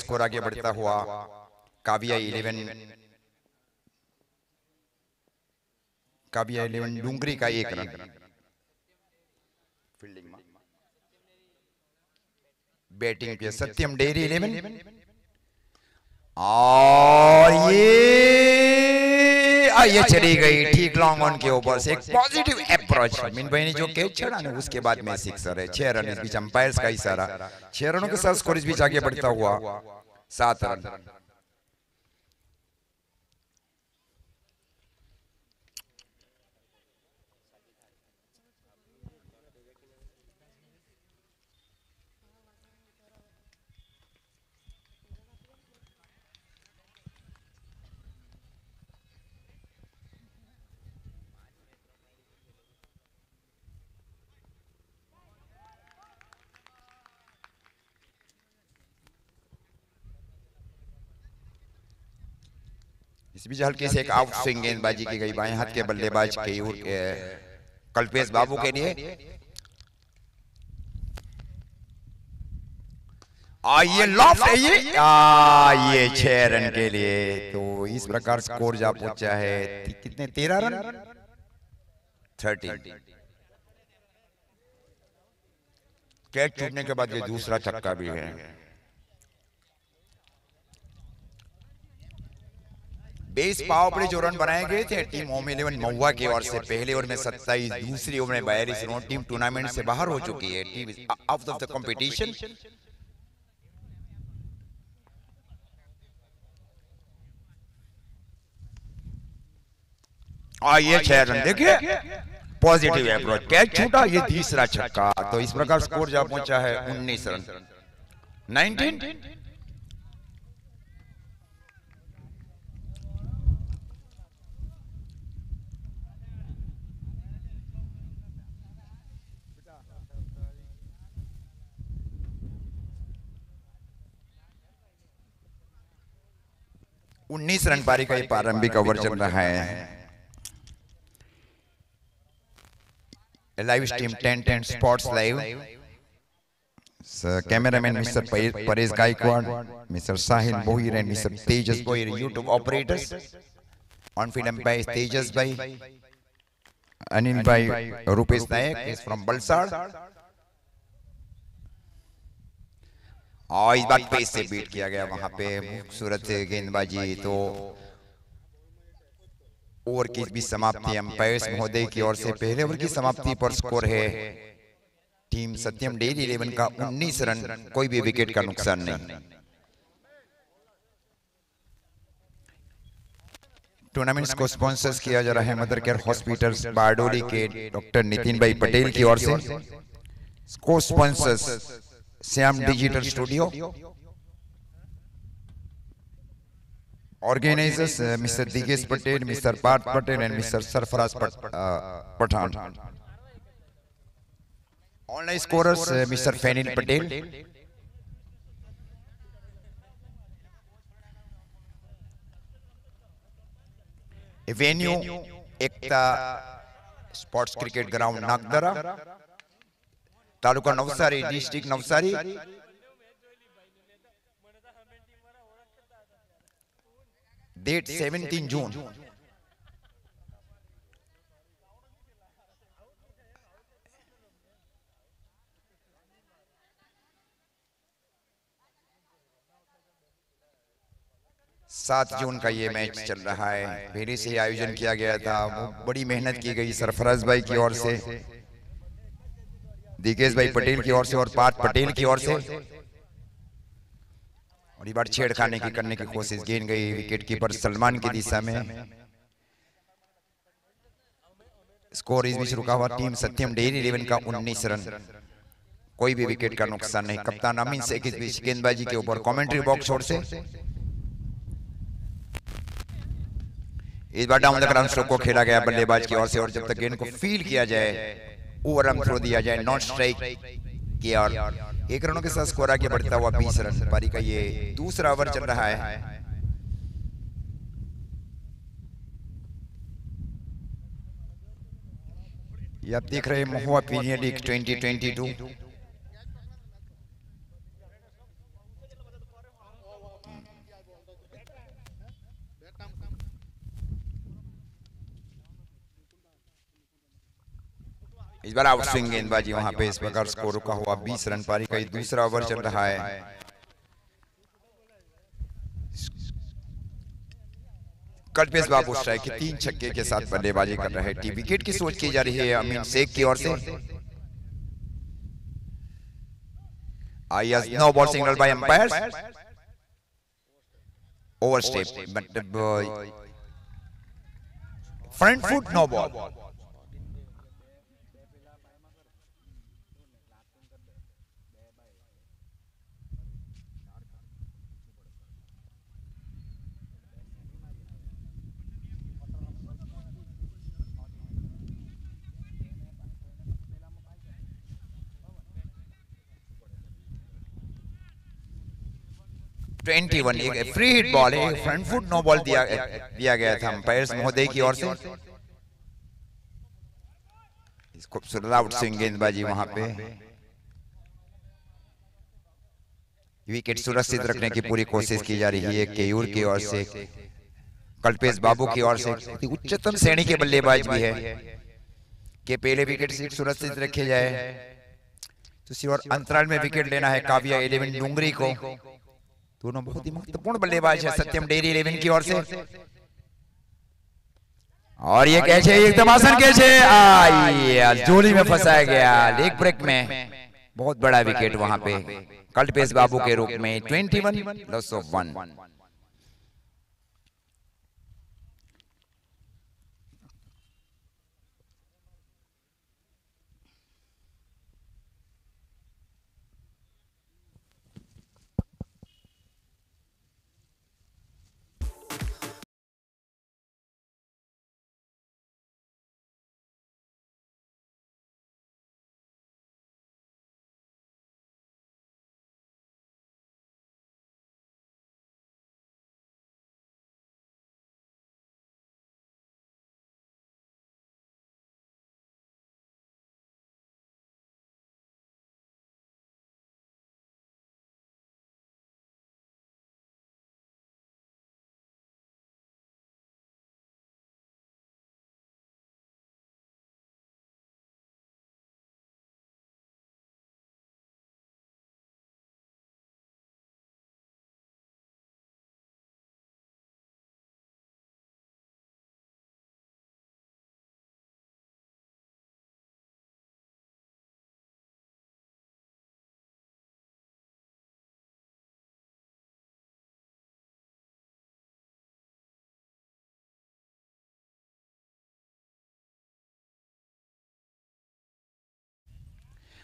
Score आगे बढ़ता हुआ काव्या 11 डूंगरी का 1 रन। फील्डिंग में बैटिंग पे सत्यम डेरी 11 और ये चली गई ठीक लॉन्ग ऑन के ऊपर से। एक पॉजिटिव अप्रोच मीन भाई ने जो कैच छड़ा ना उसके बाद में सिक्सर है। 6 रन इस बीच अंपायर्स का इशारा। 6 रनों के साथ स्कोर इस बीच आगे बढ़ता हुआ 7 रन। इस बीच हल्के से एक आउट स्विंग गेंदबाजी की गई बाएं हाथ के बल्लेबाज केयूर कल्पेश बाबू के लिए। ये लॉफ्ट है ये 6 रन के लिए। तो इस प्रकार स्कोर जा पहुंचा है कितने 13 रन 13। कैच छूटने के बाद ये दूसरा छक्का भी है। बेस पावर प्ले जो रन बनाए गए थे टीम होम 11 महुआ की ओर से पहले ओवर में 27, दूसरी ओवर में 42 रन। टीम टूर्नामेंट से बाहर हो चुकी है। Team out of the competition. ये 6 रन देखिए पॉजिटिव अप्रोच। कैच छूटा ये तीसरा छक्का। तो इस प्रकार स्कोर जा पहुंचा है 19 रन 19। 19 रन पारी का ये प्रारंभिक ओवर चल रहा है। Live stream 10 sports live. Cameraman mister Paresh Gaikwad, mister Sahil Bohir and mister Tejas Bohir. YouTube operators on field umpire Tejas भाई, अनिल भाई, रूपेश नायक इज फ्रॉम बलसाड़। और इस बार पेस से बीट किया गया वहां पे खूबसूरत गेंदबाजी। तो ओवर की भी समाप्ति अंपायर्स महोदय की ओर से पहले ओवर की समाप्ति पर स्कोर है टीम सत्यम डेयरी 11 का 19 रन। कोई भी विकेट का नुकसान नहीं। टूर्नामेंट्स को स्पॉन्सर्स किया जा रहा है मदर केयर हॉस्पिटल्स बारडोली के डॉक्टर नितिन भाई पटेल की ओर से। को sponsors Shyam digital studio. Organisers mister Digesh Patel, mister Parth Patel and mister Sarfaraz Pathan. Online scorers mister Fenil Patel. Venue Ekta sports cricket ground Nagdhara, taluka Navsari, district Navsari. Date 17 June. सात जून का ये मैच चल रहा है। पहले से आयोजन किया गया था। वो बड़ी मेहनत की गई सरफराज भाई की ओर से, दिगेश भाई पटेल की ओर से और पार्थ पटेल की ओर से। और ये बार छेड़खानी की करने की कोशिश गेंद गई विकेट कीपर सलमान की दिशा में। स्कोर इस बीच रुका हुआ टीम सत्यम डेयरी 11 का 19 रन। कोई भी विकेट का नुकसान नहीं। कप्तान अमीन शेख इस बीच गेंदबाजी के ऊपर कमेंट्री बॉक्स छोड़ से। इस बार डाउन द ग्राउंड स्ट्रोक को खेला गया बल्लेबाज की ओर से। और जब तक गेंद को फील किया जाए, ओवर आर्म थ्रो दिया जाए, नॉट स्ट्राइक किया। और 1 रनों के साथ स्कोर आगे बढ़ता हुआ 20 रन। पारी का ये दूसरा ओवर चल रहा है। ये आप देख रहे हैं महुआ प्रीमियर लीग 2022। इस बार आउट स्विंग गेंदबाजी वहां पे, इस प्रकार स्कोर रुका हुआ 20 रन पारी का दूसरा ओवर चल रहा है। कल्पेश बाबू स्ट्राइक की 3 छक्के के साथ बल्लेबाजी कर रहे हैं। विकेट की सोच की जा रही है अमीन शेख की ओर से। Yes, no ball signal by umpires. Overstep, but front foot no ball. एक फ्री हिट बॉल है, फ्रंट फुट नो बॉल दिया गया था अंपायर्स महोदय की ओर से। खूबसूरत आउट स्विंग गेंदबाजी वहां पे। विकेट सुरक्षित रखने की पूरी कोशिश की जा रही है केयूर की ओर से, कल्पेश बाबू की ओर से। उच्चतम श्रेणी के बल्लेबाज भी है कि पहले विकेट सुरक्षित रखे जाए। दूसरी ओर अंतराल में विकेट लेना है काव्या 11 डूंगरी को। दोनों बहुत ही महत्वपूर्ण बल्लेबाज है सत्यम डेयरी 11 की ओर से। और ये कैच है, एकदम आसान कैच है, जोली में फंसाया गया लेग ब्रेक में। बहुत बड़ा विकेट वहां पे कल्पेश बाबू के रूप में। 21 लॉस ऑफ 1।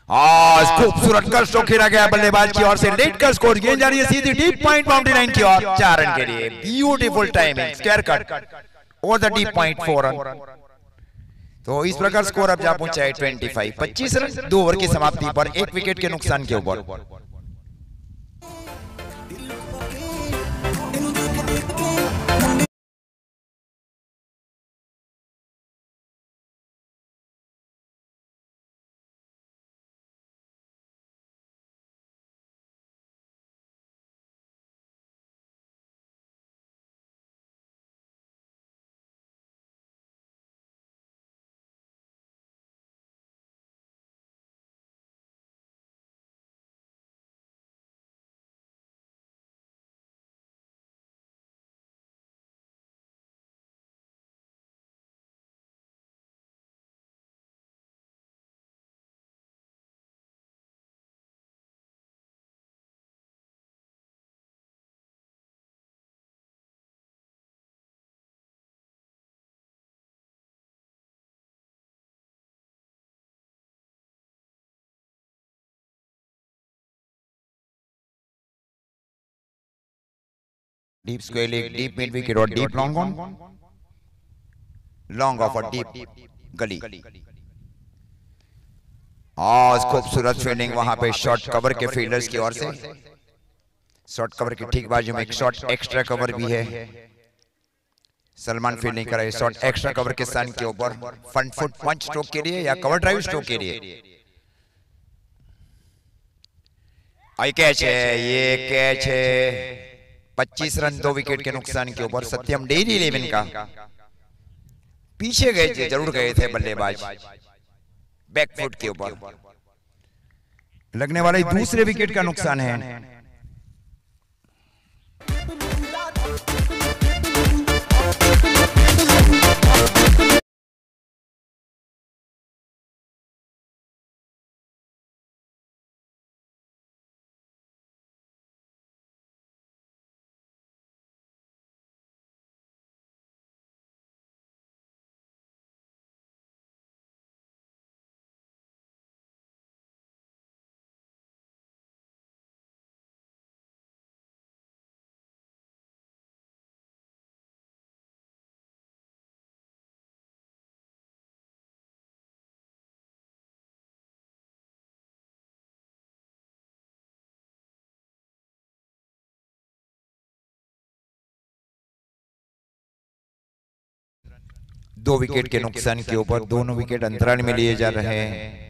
खूबसूरत का स्ट्रोक खेला गया बल्लेबाज की ओर से। लेट का स्कोर, गेंद जा रही है सीधी डीप पॉइंट बाउंड्री लाइन की ओर। 4 रन के लिए beautiful timing, square cut over the deep point 4 run. तो इस प्रकार स्कोर अब जा पहुंचा है 25। 25 रन 2 ओवर की समाप्ति पर 1 विकेट के नुकसान के ऊपर। Deep square leg, deep mid wicket और deep long on, long off और डीप गली। आज खूबसूरत फील्डिंग वहां पे शॉर्ट कवर के फील्डर्स की ओर से। शॉर्ट कवर के ठीक बाजू में एक शॉर्ट एक्स्ट्रा कवर भी है। सलमान फील्डिंग कर रहे शॉर्ट एक्स्ट्रा कवर के सन के ऊपर फ्रंट फुट पंच स्ट्रोक के लिए या कवर ड्राइव स्ट्रोक के लिए। आई कैच है, ये कैच है 25 रन 2 विकेट के नुकसान के ऊपर सत्यम डेयरी 11 का पीछे गए थे, जरूर गए थे बल्लेबाज बैकफुट के ऊपर। लगने वाले दूसरे विकेट का नुकसान है। दो विकेट के नुकसान के ऊपर दोनों विकेट अंतराल में लिए जा रहे हैं।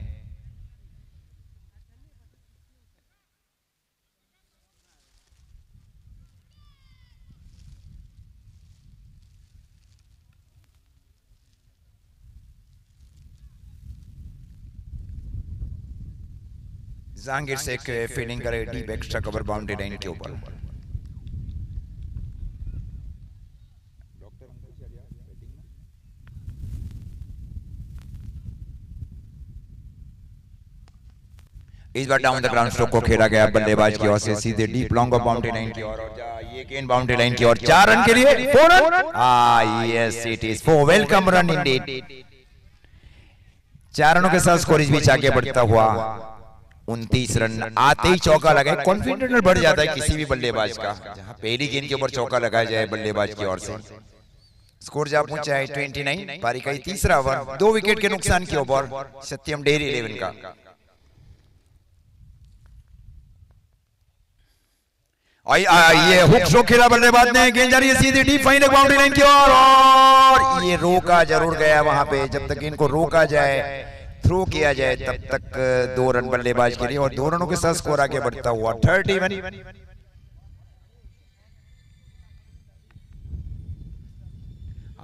जहांगीर से एक फील्डिंग करे deep extra cover boundary line के ऊपर। इस बार डाउन द ग्राउंड स्ट्रोक को खेला गया बल्लेबाज की ओर से सीधे deep long off boundary line की ओर, और ये गेंद बाउंड्री लाइन की ओर 4 रन के लिए 4 run. Yes it is 4 welcome run Indeed. 4 रनों के साथ स्कोर इस बीच आगे बढ़ता हुआ 29 रन। आते ही चौका लगा, कॉन्फिडेंस बढ़ जाता है किसी भी बल्लेबाज का जहां पहली गेंद के ऊपर चौका लगाया जाए बल्लेबाज की ओर से। स्कोर जा पहुंचा है 29। पारी का तीसरा ओवर 2 विकेट के नुकसान के ऊपर सत्यम डेयरी 11 का। ये हुक स्ट्रोक खेला बल्लेबाज ने, गेंद जा रही है सीधी डीप फाइन बाउंड्री लाइन की ओर, और ये रोका जरूर गया वहां पे। जब तक इनको रोका जाए, थ्रो किया जाए, तब तक 2 रन बल्लेबाज के लिए, और 2 रनों के साथ स्कोर आगे बढ़ता हुआ 31।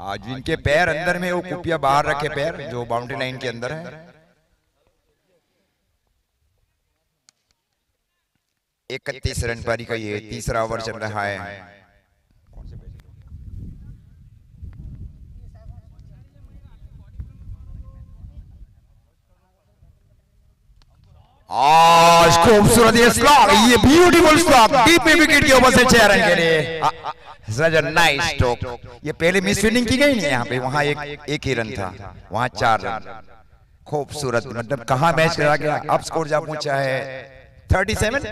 आज इनके पैर अंदर में, वो कुपिया बाहर रखे पैर जो बाउंड्री लाइन के अंदर है। 31 रन पारी का ये तीसरा ओवर चल रहा है। आज खूबसूरत ये स्ट्रोक, ये ब्यूटीफुल स्ट्रोक डीप में विकेट के ऊपर से 6 रन के लिए। सच अ नाइस स्ट्रोक। ये पहले मिस फील्डिंग की गई नहीं यहाँ पे, वहां एक ही रन था, वहां 4 रन। खूबसूरत, मतलब कहां मैच करा गया। अब स्कोर जा पहुंचा है 37।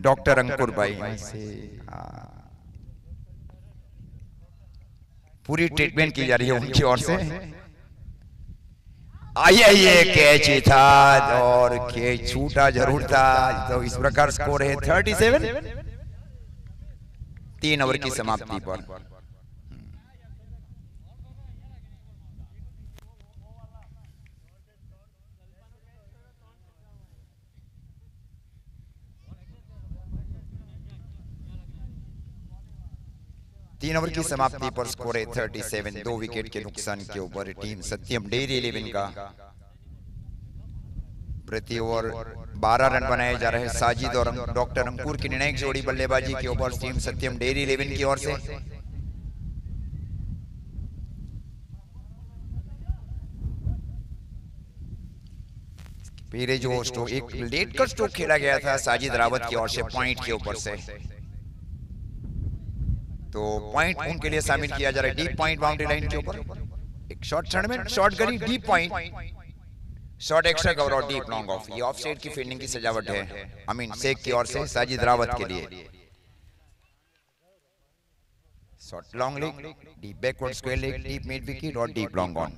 डॉक्टर अंकुर भाई से पूरी ट्रीटमेंट की जा रही है उनकी ओर से। ये कैच ही था, और कैच छूटा जरूर था। तो इस प्रकार स्कोर है 37। 3 ओवर की समाप्ति पर। तीन ओवर की समाप्ति पर स्कोर है 37। 2 विकेट के नुकसान के ऊपर टीम सत्यम डेयरी 11 का। प्रति ओवर 12 रन बनाए जा रहे हैं साजिद और डॉक्टर अंकुर की निर्णायक जोड़ी बल्लेबाजी के ऊपर टीम सत्यम डेयरी 11 की ओर से। पहले जो स्ट्रोक, एक लेट का स्ट्रोक खेला गया था साजिद रावत की ओर से पॉइंट के ऊपर से, तो पॉइंट उनके लिए शामिल किया जा रहा है डीप पॉइंट बाउंड्री लाइन के ऊपर। एक शॉर्ट क्षण में शॉर्ट गली deep point, short extra cover और डीप लॉन्ग ऑफ। ये ऑफ साइड की फील्डिंग की सजावट है अमीन शेख की ओर से साजिद रावत के लिए। Short long leg, deep backward square leg, deep mid wicket और डीप लॉन्ग ऑन।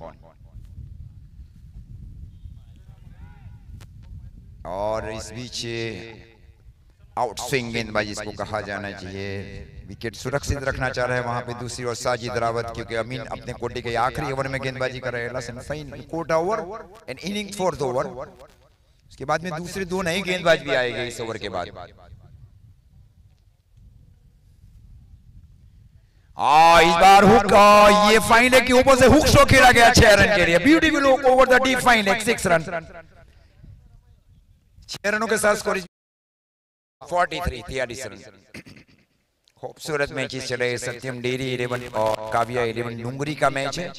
और इस बीच आउट स्विंग गेंदबाजी इसको कहा जाना चाहिए। विकेट सुरक्षित रखना चाह रहे हैं वहां पे दूसरी ओर साजिद रावत, क्योंकि अमीन अपने कोटी के आखिरी ओवर में गेंदबाजी कर रहे हैं। Quota over and inning 4th over. उसके बाद में दूसरे दो नए गेंदबाज भी आएंगे इस ओवर के बाद। इस बार हुक, ये फाइन लेग के ऊपर से हुक शो खेला गया 6 रन के लिए। Beautiful hook over the deep fine leg, 6 run. 6 रनों के साथ स्कोर 43 रन। खूबसूरत मैचेस चले। सत्यम डेयरी 11 और काव्या 11 डूंगरी का मैच है।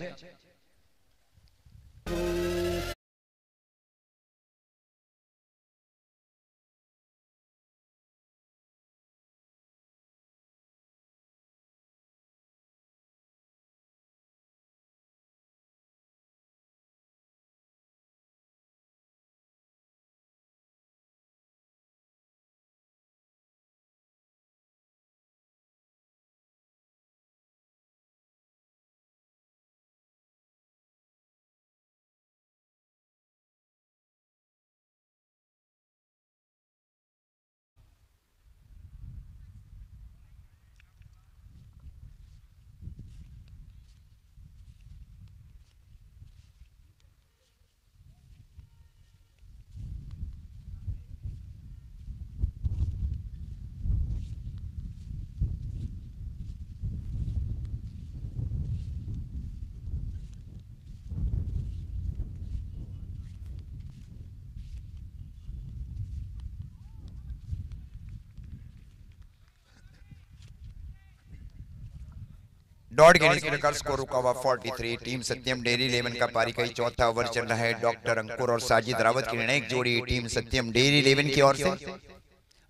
डॉट के निकलकर स्कोर रुका हुआ 43। टीम सत्यम डेयरी 11 का पारी का चौथा ओवर चल रहा है। डॉक्टर अंकुर और साजिद रावत की निर्णायक जोड़ी टीम सत्यम डेयरी 11 की ओर से।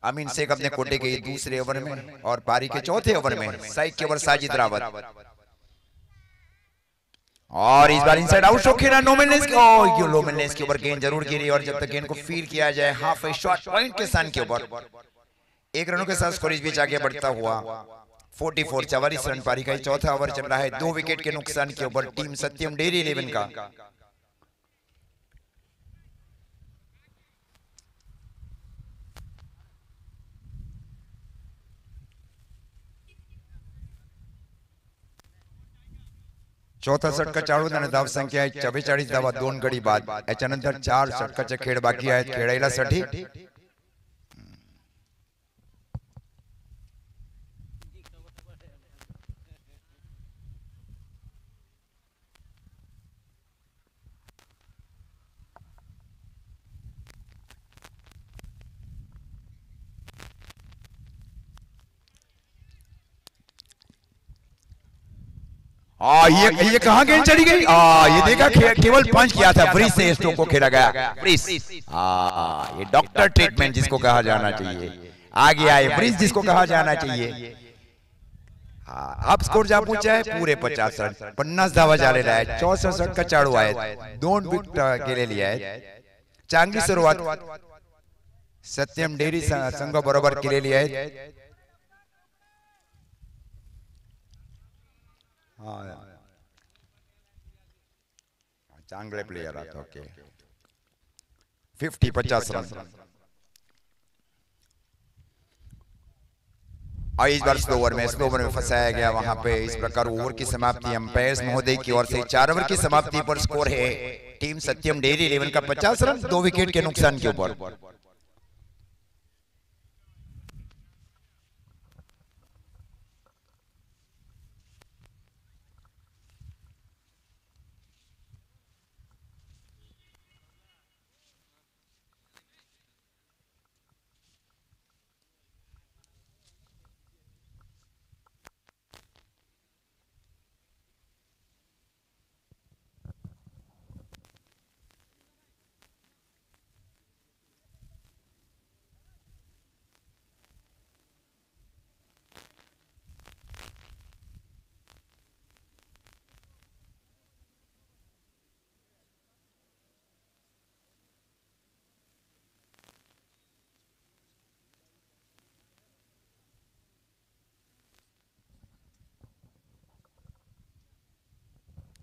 अमीन शेख अपने कोटे के दूसरे ओवर में और पारी के चौथे ओवर में साइक के ओवर साजिद रावत। और इस बार इनसाइड आउट शो खेला नो मिलनेस के ऊपर गेंद जरूर गिरी और जब तक गेंद को फील किया जाए हाफ ए शॉट पॉइंट के स्थान के ऊपर 1 रनों के साथ स्कोर इस बीच आगे बढ़ता हुआ 44 रन। पारी का चौथा ओवर चल रहा है। 2 विकेट के नुकसान के ऊपर टीम सत्यम डेयरी 11 का। चौथा षटका चालू धाव संख्या आहे 44 धावा 2 गडी बाद। याच्यानंतर 4 षटकाचे खेळ बाकी आहेत खेळायला साठी। ये कहां गेंद चली गई। ये देखा केवल पंच किया था। ब्रिज से स्ट्रोक को खेला गया। ब्रिज ये डॉक्टर ट्रीटमेंट जिसको कहा जाना चाहिए। आगे आए ब्रिज जिसको कहा जाना चाहिए। अब स्कोर जा पहुंचा है पूरे 50 रन 50 धावा झालेला आहे। 64 षटका चालू आहेत। 2 विकेट केलेली आहेत। चांगली सुरुवात सत्यम डेयरी संघ बरोबर केलेली आहे। चांगले प्लेयर आते। Okay 50 run. इस बार स्लो ओवर में फंसाया गया। वहां पे इस प्रकार ओवर की समाप्ति अंपायर महोदय की ओर से 4 ओवर की समाप्ति पर स्कोर है टीम सत्यम डेयरी 11 का 50 रन 2 विकेट के नुकसान के ऊपर।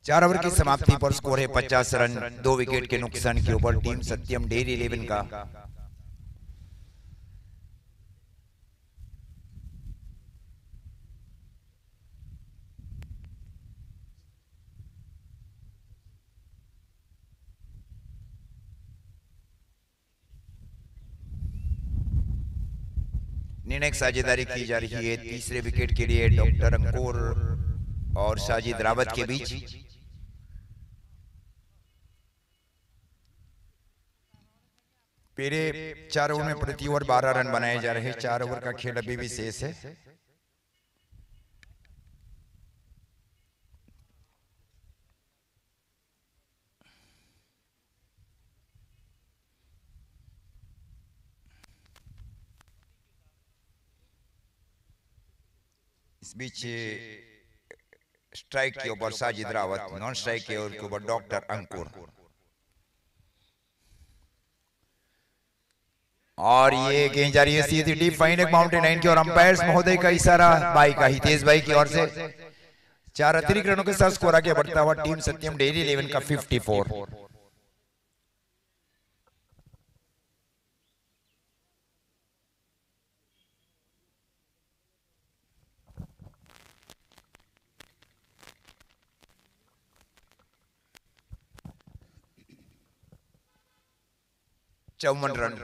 चार ओवर की समाप्ति पर स्कोर है 50 रन 2 विकेट के नुकसान के ऊपर टीम सत्यम डेयरी 11 का। निर्णायक साझेदारी की जा रही है तीसरे विकेट के लिए डॉक्टर अंकुर और साजिद रावत के बीच। पहले 4 ओवर में प्रति ओवर 12 रन बनाए जा रहे हैं। 4 ओवर का खेल अभी भी शेष है। इस बीच स्ट्राइक के ऊपर साजिद रावत, नॉन स्ट्राइक के ऊपर डॉक्टर अंकुर। और ये गेंद जा रही है सीधी डीप फाइन एक बाउंड्री लाइन की, और अंपायर्स महोदय का इशारा भाई का हितेश भाई की ओर से 4 अतिरिक्त रनों के साथ स्कोर आगे बढ़ता हुआ टीम सत्यम डेयरी 11 का 54। चौवन रन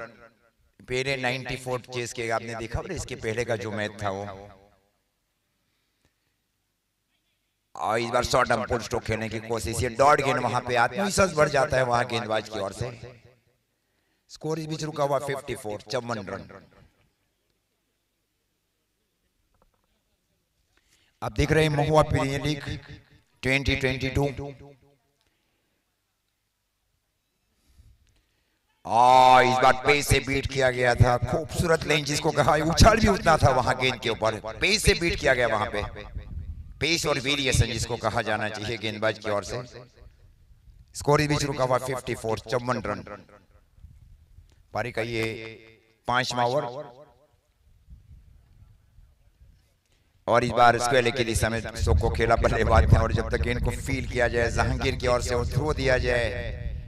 पहले 94 चेस के आपने देखा, और इसके पहले का जो मैच था वो। और इस बार शॉर्ट एंड पुल स्ट्रोक खेलने की कोशिश, ये डॉट गेंद वहां पे आत्मविश्वास बढ़ जाता है वहां गेंदबाज की ओर से। स्कोर इस बीच रुका हुआ 54, 54 रन। आप देख रहे हैं महुआ प्रीमियर लीग 2022। इस बार पेस से बीट किया गया था, खूबसूरत लेन जिसको कहा, उछाल भी उतना था वहां गेंद के ऊपर, पेस से बीट किया गया वहां पे। पेस और वेरिएशन जिसको कहा जाना चाहिए गेंदबाज की ओर से। स्कोर इस बीच रुका हुआ 54, 54 रन। पारी का ये 5वां ओवर, और इस बार स्क्वेयर की दिशा में सोको खेला बल्लेबाज ने, और जब तक गेंद को फील किया जाए जहांगीर की ओर से और थ्रो दिया जाए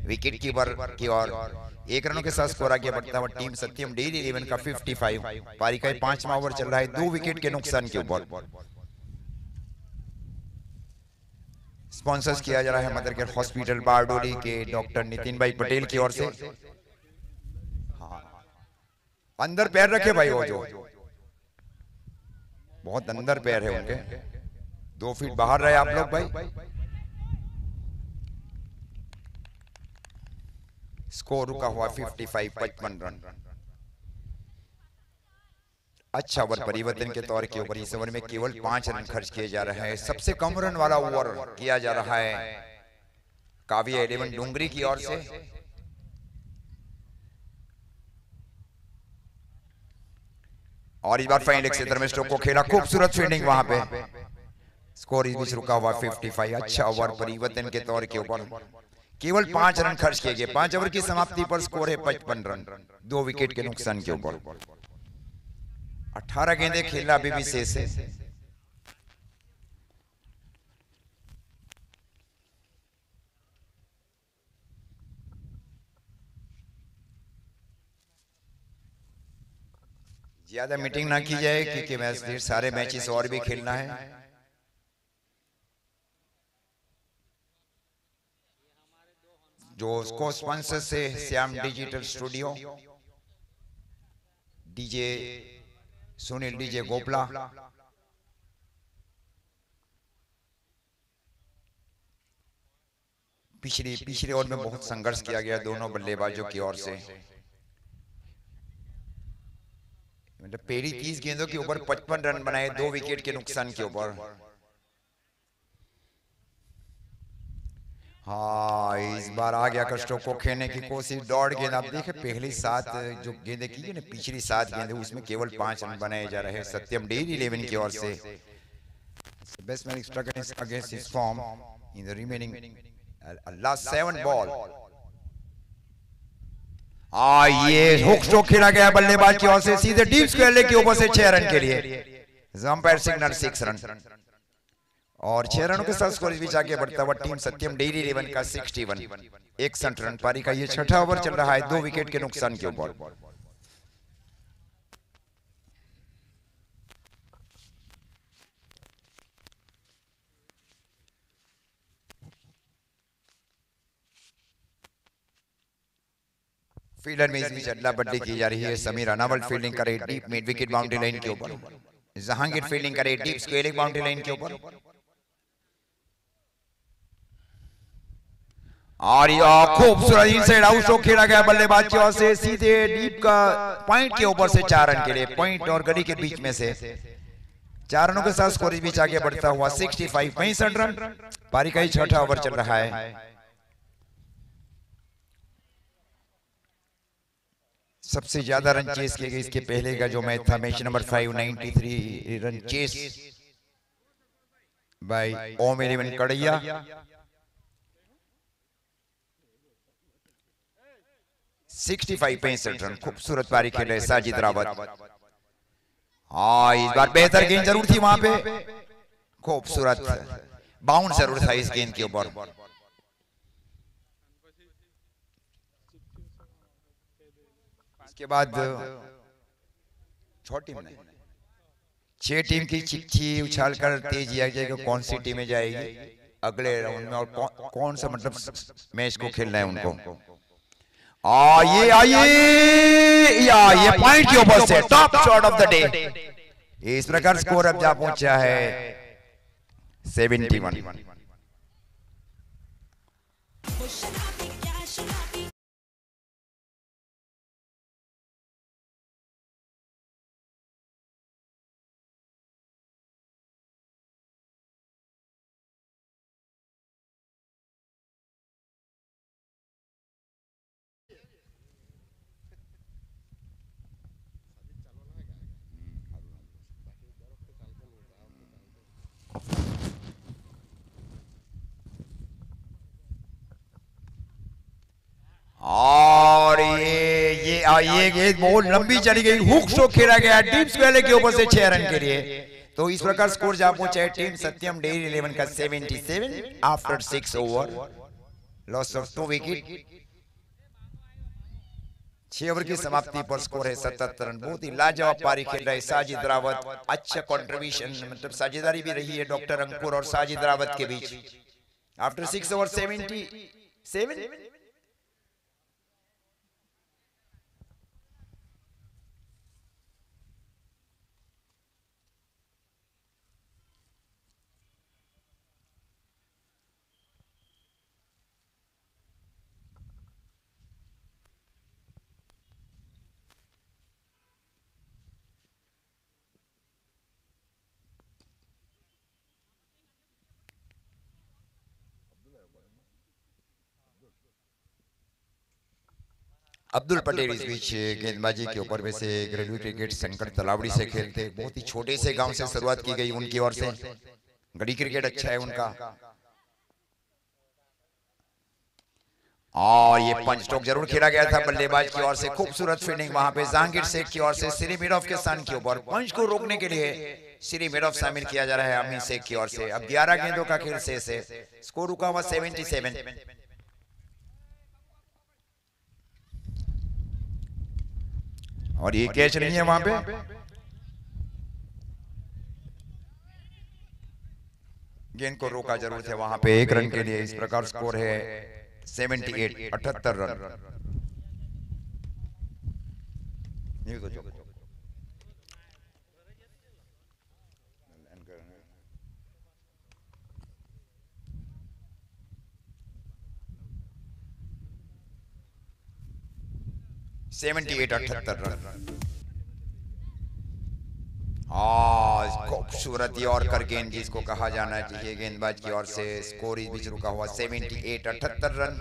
विकेट कीपर की ओर, 1 रनों के साथ स्कोर आगे बढ़ता हुआ टीम सत्यम डेयरी 11 का 55। पारी का 5वां ओवर चल रहा है 2 विकेट के नुकसान के ऊपर। स्पॉन्सर्स किया जा रहा है मदर केयर हॉस्पिटल बारडोली के डॉक्टर नितिन भाई पटेल की ओर से। हाँ, अंदर पैर रखे भाई, वो जो बहुत अंदर पैर है उनके, 2 फीट बाहर रहे आप लोग भाई। स्कोर रुका हुआ 55, 55 रन। अच्छा ओवर परिवर्तन के तौर के ऊपर इस ओवर में केवल 5 रन खर्च किए जा रहे हैं। सबसे कम रन वाला ओवर किया जा रहा है काव्य 11 डूंगरी की ओर से। और इस बार फाइन लेग क्षेत्र में स्ट्रोक को खेला, खूबसूरत फील्डिंग वहां पे। स्कोर इस बीच रुका हुआ 55। अच्छा ओवर परिवर्तन के तौर के ऊपर केवल 5 रन खर्च किए गए। 5 ओवर की समाप्ति पर स्कोर है 55 रन, 2 विकेट के नुकसान के ऊपर। 18 गेंदें खेलना अभी भी शेष है। ज्यादा मीटिंग ना की जाए क्योंकि मैच ढेर सारे मैचेस और भी खेलना है। जो उसको स्पॉन्सर से Shyam digital studio, DJ Sunil DJ Gopala, पिछले ओवर में बहुत संघर्ष किया गया दोनों बल्लेबाजों की ओर से। मतलब पहली 30 गेंदों के ऊपर 55 रन बनाए, 2 विकेट के नुकसान के ऊपर। हाँ, इस बार आ गया कस्टो को खेलने की कोशिश, डॉट गेंद। आप देखें पहली 7 जो गेंदें की है ना, पिछली 7 गेंदें, उसमें केवल 5 रन बनाए जा रहे हैं सत्यम डेयरी 11 की ओर से। Best man struggle against his form in the remaining last 7 ball. ये हुक स्ट्रोक खेला गया बल्लेबाज की ओर से सीधे डीप स्क्वायर लेग के ऊपर से 6 रन के लिए। अंपायर सिग्नल 6 रन, और 6 रनों के साथ स्कोर इस बीच आगे बढ़ता हुआ टीम सत्यम डेयरी 11 का 61, 61 रन। पारी का ये 6वां ओवर चल रहा है 2 विकेट के नुकसान के ऊपर। फील्डर में इस बीच अदला बदली की जा रही है। समीर अनावल फील्डिंग करे deep mid wicket boundary line के ऊपर, जहांगीर फील्डिंग करे डीप स्क्वेयर बाउंड्री लाइन के ऊपर। और खूबसूरत इनसाइड आउट स्ट्रोक खेला गया बल्लेबाज की ओर से, सीधे डीप का पॉइंट के ऊपर से 4 रन के लिए, पॉइंट और गली के बीच में से 4 रनों के साथ स्कोर इस बीच आगे बढ़ता हुआ 65 रन। पारी का ही छठा ओवर चल रहा है। सबसे ज्यादा रन चेस किए गए इसके पहले का जो मैच था, match number 5, 93 run chase by Om 11 Kadaiya. 65 run. खूबसूरत पारी खेल रहे साजिद रावत। हाँ, इस बार बेहतर गेंद जरूर थी वहां पे, खूबसूरत बाउंड जरूर था इस गेंद के ऊपर। इसके बाद 6 टीम की चिट्ठी उछाल कर तेज आ जाएगा कौन सी टीमें जाएगी अगले राउंड में और कौन सा मतलब मैच को खेलना है उनको। ये पॉइंट के ऊपर से top shot of the day. इस प्रकार स्कोर अब जा पहुंचा है 71। और ये गेंद बहुत लंबी चली गई, हुक स्ट्रोक खेला गया डीप स्क्वायर के ऊपर से 6 रन के लिए। तो इस प्रकार स्कोर जा पहुंचा है टीम सत्यम डेयरी 11 का 77 after 6 over, loss of 2 wicket. 6 over की समाप्ति पर स्कोर है 77 रन। बहुत ही लाजवाब पारी खेल रहे साजिद रावत। अच्छा कंट्रीब्यूशन, मतलब साझेदारी भी रही है डॉक्टर अंकुर और साजिद रावत के बीच। After 6 over 77। अब्दुल पटेल इस बीच गेंदबाजी के ऊपर वैसे घरेलू क्रिकेट शंकर तलावड़ी से खेलते, बहुत ही छोटे से गांव से शुरुआत की गई उनकी ओर से। गली क्रिकेट अच्छा है उनका। ये पंच स्ट्रोक जरूर खेला गया था बल्लेबाज की ओर से। खूबसूरत फील्डिंग वहां पे जहांगीर शेख की ओर से श्री मिडॉफ के स्थान के ऊपर। पंच को रोकने के लिए श्री मिडॉफ शामिल किया जा रहा है अमीर शेख की ओर से। अब 11 गेंदों का खेल शेष है, स्कोर रुका हुआ 77। और ये कैच नहीं है वहां पे, गेंद को रोका जरूर थे वहां पे 1 रन के लिए। इस प्रकार स्कोर है 78 78 रन। Seventy 78 run. खूबसूरत यॉर्कर गेंद जिसको कहा जाना चाहिए गेंदबाज की ओर से। स्कोर इस बीच रुका हुआ 78 78 रन।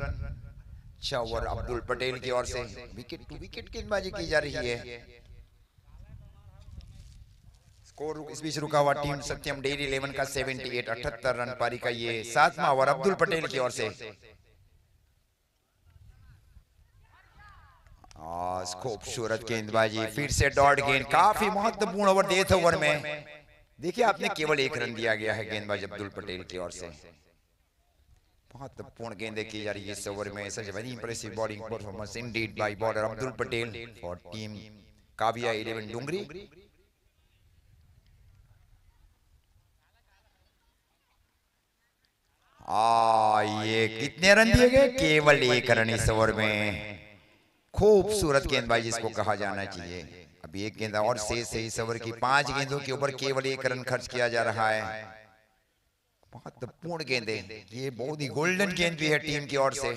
6 ओवर अब्दुल पटेल की ओर से विकेट टू विकेट गेंदबाजी की जा रही है। स्कोर इस बीच रुका हुआ टीम सत्यम डेयरी 11 का 78 78 रन। पारी का ये 7वां ओवर अब्दुल पटेल की ओर से। खूबसूरत गेंदबाजी, फिर से डॉट गेंद, काफी महत्वपूर्ण ओवर 8 ओवर में। देखिए आपने केवल 1 रन दिया गया है गेंदबाज अब्दुल पटेल की ओर से। महत्वपूर्ण गेंदें की जा रही है इस ओवर में। Such very impressive bowling performance indeed by bowler Abdul Patel for team Kaviya 11 Dungri. ये कितने रन दिए गए? केवल 1 रन इस ओवर में। खूबसूरत गेंदबाजी इसको कहा जाना चाहिए। अभी एक गेंद और शेष है इस ओवर की। 5 गेंदों के ऊपर केवल 1 रन खर्च किया जा रहा है। महत्वपूर्ण गेंदें, ये बहुत ही गोल्डन गेंद भी है टीम की ओर से।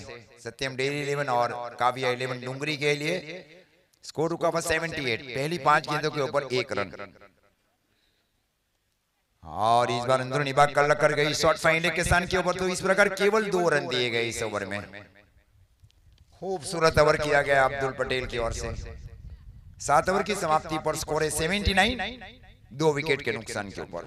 सत्यम डेयरी 11 और काव्या 11 डुंगरी के लिए। स्कोर रुका हुआ 78। पहली 5 गेंदों के ऊपर 1 रन। और इस बार अंदरूनी भाग कल कर गई शॉट फाइंड के सन के ऊपर, तो इस प्रकार केवल 2 रन दिए गए इस ओवर में। खूबसूरत ओवर किया गया अब्दुल पटेल की ओर से। 7 ओवर की समाप्ति पर स्कोर है 79, 2 विकेट के नुकसान के ऊपर।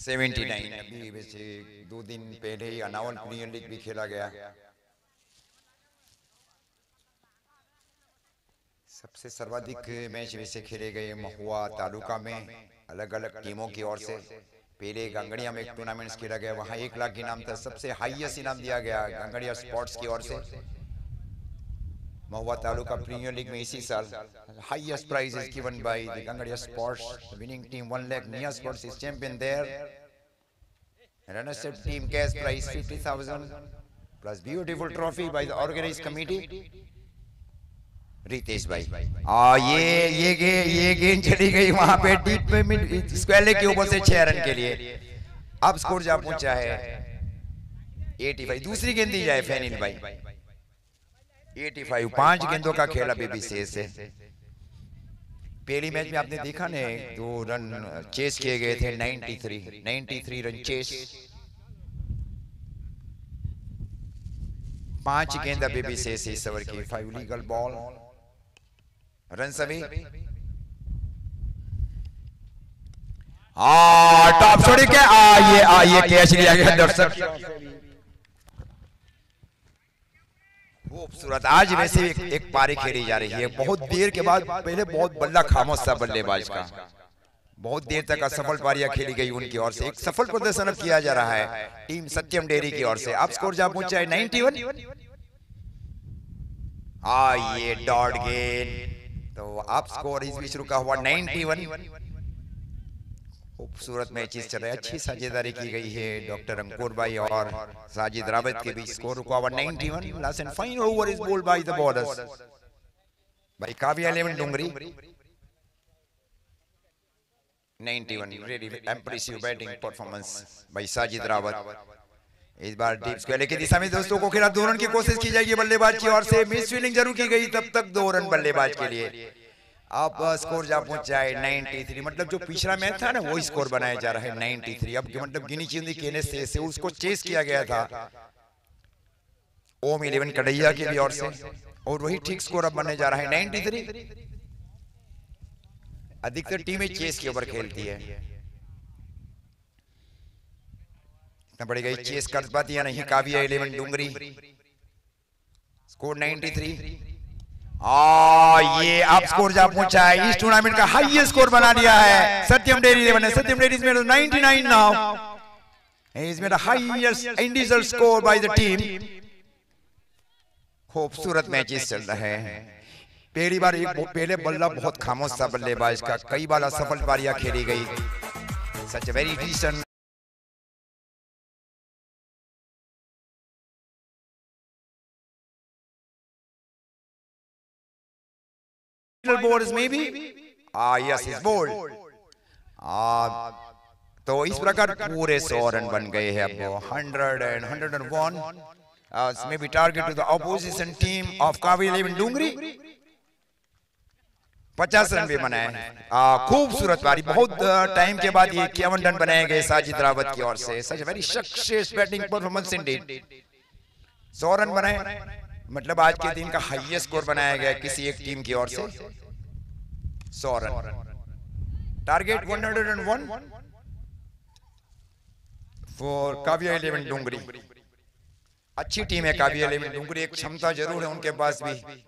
अभी वैसे 2 दिन पहले ही अनावल प्रीमियर लीग भी खेला गया। सबसे सर्वाधिक मैच वैसे खेले गए महुआ तालुका में अलग अलग टीमों की ओर से। पहले गंगड़िया में एक टूर्नामेंट खेला गया, वहां 1 लाख इनाम था। सबसे हाईएस्ट इनाम दिया गया गंगड़िया स्पोर्ट्स की ओर से। महुआ तालुका प्रीमियर लीग में इसी साल highest prize is given by the Gangadiya sports. Winning team 1 lakh, Niya sports is champion there. Runners up team cash prize 50,000 plus beautiful trophy by the organized committee. Ritesh भाई, ये गेंद चली गई वहां पे डीप में स्क्वायर के ऊपर से 6 रन के लिए। अब स्कोर जा पहुंचा है 85। दूसरी गेंद दी जाए फैनिल भाई। 85, 5 गेंदों का खेल अभी भी शेष है। पहली मैच में आपने देखा ने 2 रन चेस किए गए थे। 93 रन चेस। 5 गेंद अभी भी शेष इस ओवर की। 5 लीगल बॉल। रन सभी। टॉप छोड़ी के ये कैच लिया गया दर्शक। खूबसूरत। आज वैसे एक पारी खेली जा रही है बहुत देर के बाद। पहले बहुत बल्ला खामोश था बल्लेबाज का, बहुत देर तक असफल पारियां खेली गई उनकी ओर से। एक सफल प्रदर्शन अब किया जा रहा है टीम सत्यम डेयरी की ओर से। अब स्कोर जा पहुंचा है 91। ये डॉट गेंद, तो अब स्कोर इस बीच रुका हुआ 91। खूबसूरत मैचेस चल रहे हैं। अच्छी साझेदारी की गई है डॉक्टर अंकुर भाई और साजिद रावत के बीच। स्कोर रुका हुआ 91। Last and final over is bowled by the bowlers by Kavya 11 Dungri. 91 really impressive batting performance by Sajid Rawat. इस बार डीप स्क्वायर की दिशा में दोस्तों को खिलाफ 2 रन की कोशिश की जाएगी बल्लेबाज की ओर से। मिस फील्डिंग जरूर की गई, तब तक 2 रन बल्लेबाज के लिए। अब स्कोर जा पहुंचा है 93। मतलब जो पिछला मैच था ना वो स्कोर बनाया जा रहा है 93। अब मतलब गिनी चुनी केने से उसको चेस किया गया था ओम 11 कड़ैया की भी ओर से, और वही ठीक स्कोर अब बनने जा रहा है 93। अधिकतर टीमें चेस के ऊपर खेलती है। इतना बढ़ गई चेस कर पाती है नहीं काव्या 11 डुंगरी। स्कोर 93। ये अब स्कोर जा पहुंचा है। इस टूर्नामेंट का हाईएस्ट स्कोर बना लिया है सत्यम डेयरी 11 ने। सत्यम डेयरी में 99 now. He's made the highest individual score by the team. खूबसूरत मैचेस चल रहे हैं। पहली बार पहले बल्ला बहुत खामोश था बल्लेबाज का। कई बार असफल पारियां खेली गई। Such a very decent board is maybe yes is bold। तो इस प्रकार पूरे 100 रन बन गए हैं। अब 100 and 101 maybe target to the opposition team of Kavya 11 Dungri. 50 run भी बनाए। खूबसूरत पारी। बहुत टाइम के बाद ये 51 रन बनाए गए साजिद रावत की ओर से। Such very success batting performance indeed. 100 run बनाए, मतलब आज के दिन का हाईएस्ट स्कोर बनाया गया किसी एक टीम की ओर से। 100 run. Target 101 for Kavya 11 Dungri. अच्छी टीम है काव्या इलेवन डुंगरी, एक क्षमता जरूर है उनके पास भी।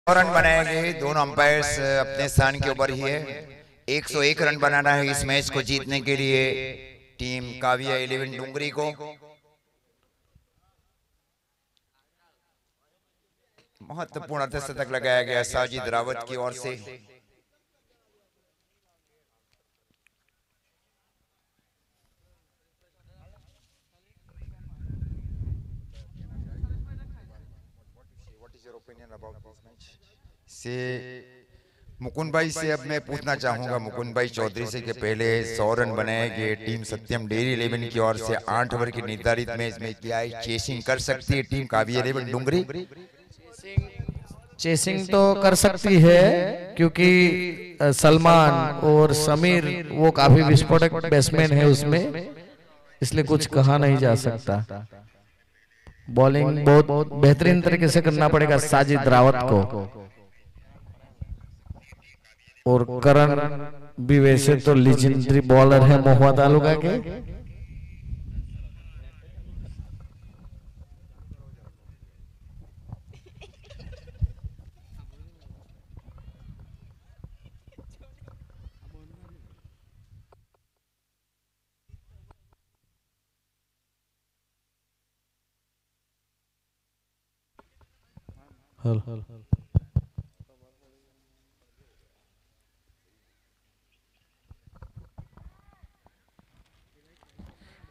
रन बनाए गए, दोनों अंपायर्स अपने स्थान के ऊपर ही है। 101 रन बनाना है इस मैच को जीतने के लिए टीम काव्या इलेवन डुंगरी को। महत्वपूर्ण अर्धशतक लगाया गया साजिद रावत की ओर से। से मुकुंद भाई से अब मैं पूछना चाहूंगा, मुकुंद भाई चौधरी से कि पहले 100 रन बनाए गए टीम सत्यम डेयरी इलेवन की ओर से 8 ओवर की निर्धारित मैच में क्या है चेसिंग कर सकती है team Kavya eleven Dungri? Chasing तो कर सकती है क्योंकि सलमान और समीर वो काफी विस्फोटक बैट्समैन है उसमें, इसलिए कुछ कहा नहीं जा सकता। बॉलिंग बहुत बेहतरीन तरीके से करना पड़ेगा साजिद रावत को, और करण भी वैसे तो लीजेंडरी बॉलर है महुआ तालुका के।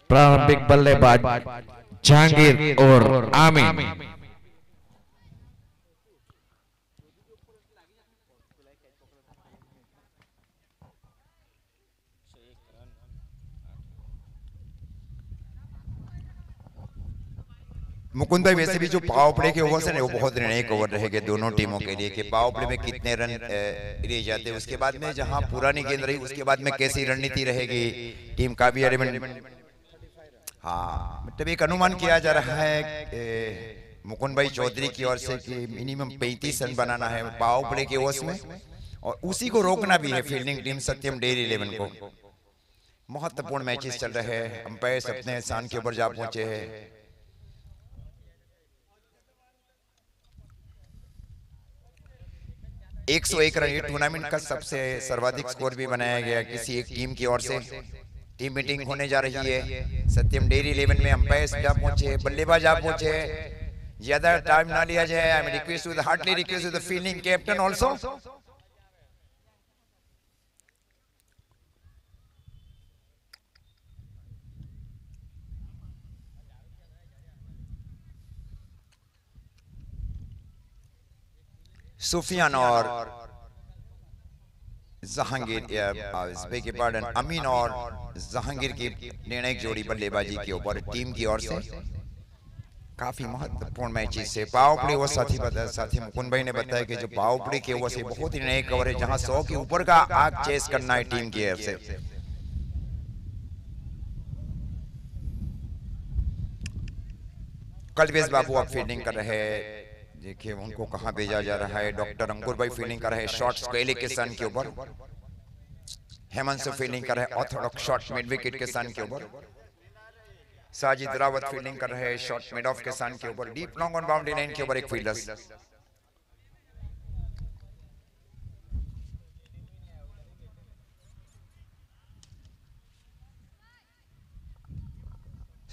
प्रारंभिक बल्लेबाज जहांगीर और आमीन। मुकुंद भाई वैसे भी जो पावर प्ले के ओवर है वो बहुत निर्णायक ओवर रहेंगे दोनों टीमों के लिए कि पावर प्ले में कितने रन लिए जाते हैं, उसके बाद में जहां पुरानी गेंद रही उसके बाद में कैसी रणनीति रहेगी टीम काव्या इलेवन। हाँ मतलब एक अनुमान किया जा रहा है मुकुंद भाई चौधरी की ओर से कि मिनिमम 35 रन बनाना है पावर प्ले के ओवर्स में, और उसी को रोकना भी है फील्डिंग टीम सत्यम डेयरी इलेवन को। महत्वपूर्ण मैचेस चल रहे हैं, अंपायर्स अपने स्थान के ऊपर जा पहुंचे हैं। एक 101 रन ये टूर्नामेंट का सबसे सर्वाधिक स्कोर भी बनाया गया किसी एक टीम की ओर से। टीम मीटिंग होने जा रही है। सत्यम डेयरी 11 में अंपायर्स जा पहुंचे, बल्लेबाज आ पहुंचे। ज्यादा टाइम ना लिया जाए। I am request to the heartly request to the fielding captain also. Sufiyan और जहांगीर, के पार्डन, अमीन और जहांगीर की निर्णायक जोड़ी बल्लेबाजी के ऊपर टीम की ओर से काफी महत्वपूर्ण मैचेस है। पावपड़ी वो साथी मुकुंद भाई ने बताया कि जो पावपड़ी के वो से बहुत ही नए कवर है जहां 100 के ऊपर का आग चेस करना है टीम की ओर से। कल्पेश बाबू अब फील्डिंग कर रहे हैं। देखिए उनको कहां भेजा जा रहा है। डॉक्टर अंकुर भाई फील्डिंग कर रहे हैं शॉट्स पहले के सन के ऊपर। हेमंत फील्डिंग कर रहे हैं ऑर्थोडॉक्स शॉट मिड विकेट के सन के ऊपर। साजिद रावत फील्डिंग कर रहे हैं शॉट मिड ऑफ के सन के ऊपर। Deep long on boundary line के ऊपर एक fielder.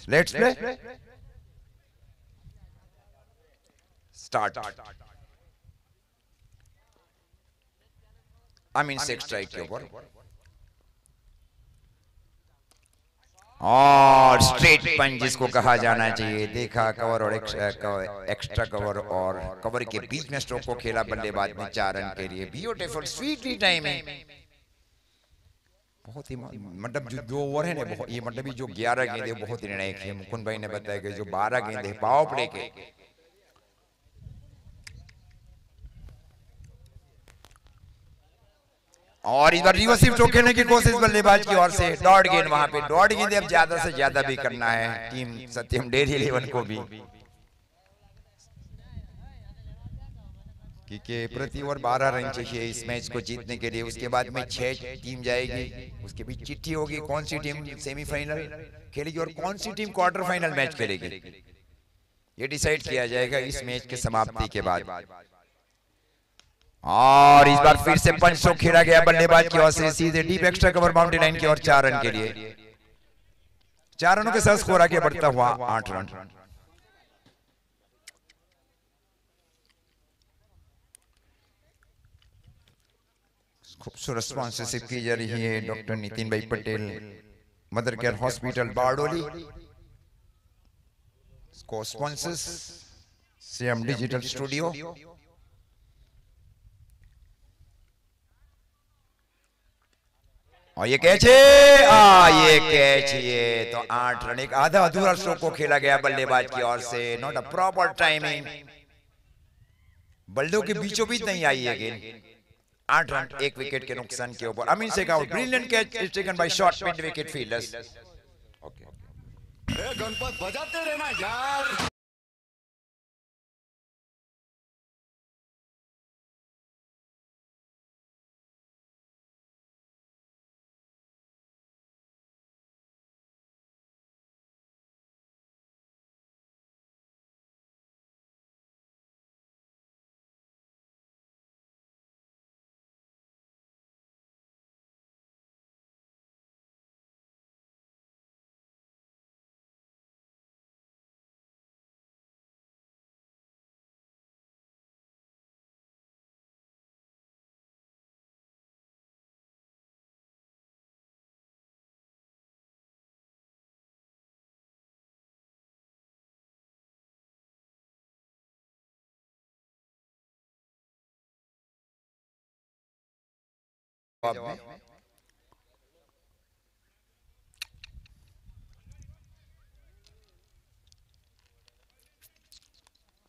Let's play start. Amin से स्ट्राइक के ऊपर और स्ट्रेट पंच जिसको कहा जाना चाहिए। देखा कवर और एक्स्ट्रा कवर और कवर के बीच में स्ट्रोक को खेला बल्लेबाज ने 4 रन के लिए। Beautiful sweetly timing. बहुत ही मतलब जो 2 ओवर है ना, ये मतलब जो 11 गेंदे बहुत ही निर्णायक है। मुकुंद भाई ने बताया कि जो 12 गेंदे पावर प्ले के और इस बार रिवर्सिव स्ट्रोक खेलने की कोशिश बल्लेबाज की ओर से। डॉट गेंद वहां पे, डॉट गेंद अब ज्यादा से ज्यादा भी करना है टीम सत्यम डेयरी 11 को भी, क्योंकि प्रति ओवर 12 रन चाहिए इस मैच को जीतने के लिए। उसके बाद में 6 टीम जाएगी, उसके बीच चिट्ठी होगी कौन सी टीम सेमीफाइनल खेलेगी और कौन सी टीम क्वार्टर फाइनल मैच खेलेगी। ये डिसाइड किया जाएगा इस मैच के समाप्ति के बाद। और इस बार फिर से पंच स्ट्रोक खेला गया बल्लेबाज की ओर से सीधे deep extra cover boundary line की ओर 4 रन के लिए। 4 रनों के साथ स्कोर आगे बढ़ता हुआ 8 रन। खूबसूरत स्पॉन्सरशिप की जा रही है डॉक्टर नितिन भाई Patel, mother care hospital Bardoli, को स्पॉन्सर्स सीएम डिजिटल स्टूडियो। और ये कैच है, ये कैच, ये तो 8 रन। एक आधा अधूरा स्ट्रोक को खेला गया बल्लेबाज की ओर से। नॉट अ प्रॉपर टाइमिंग, बल्लों के बीचों बीच नहीं आई है गेंद। 8 रन 1 विकेट के नुकसान के ऊपर। अमीन से out. Brilliant catch is taken by short mid wicket fielders. Ganpat बजाते रहना यार।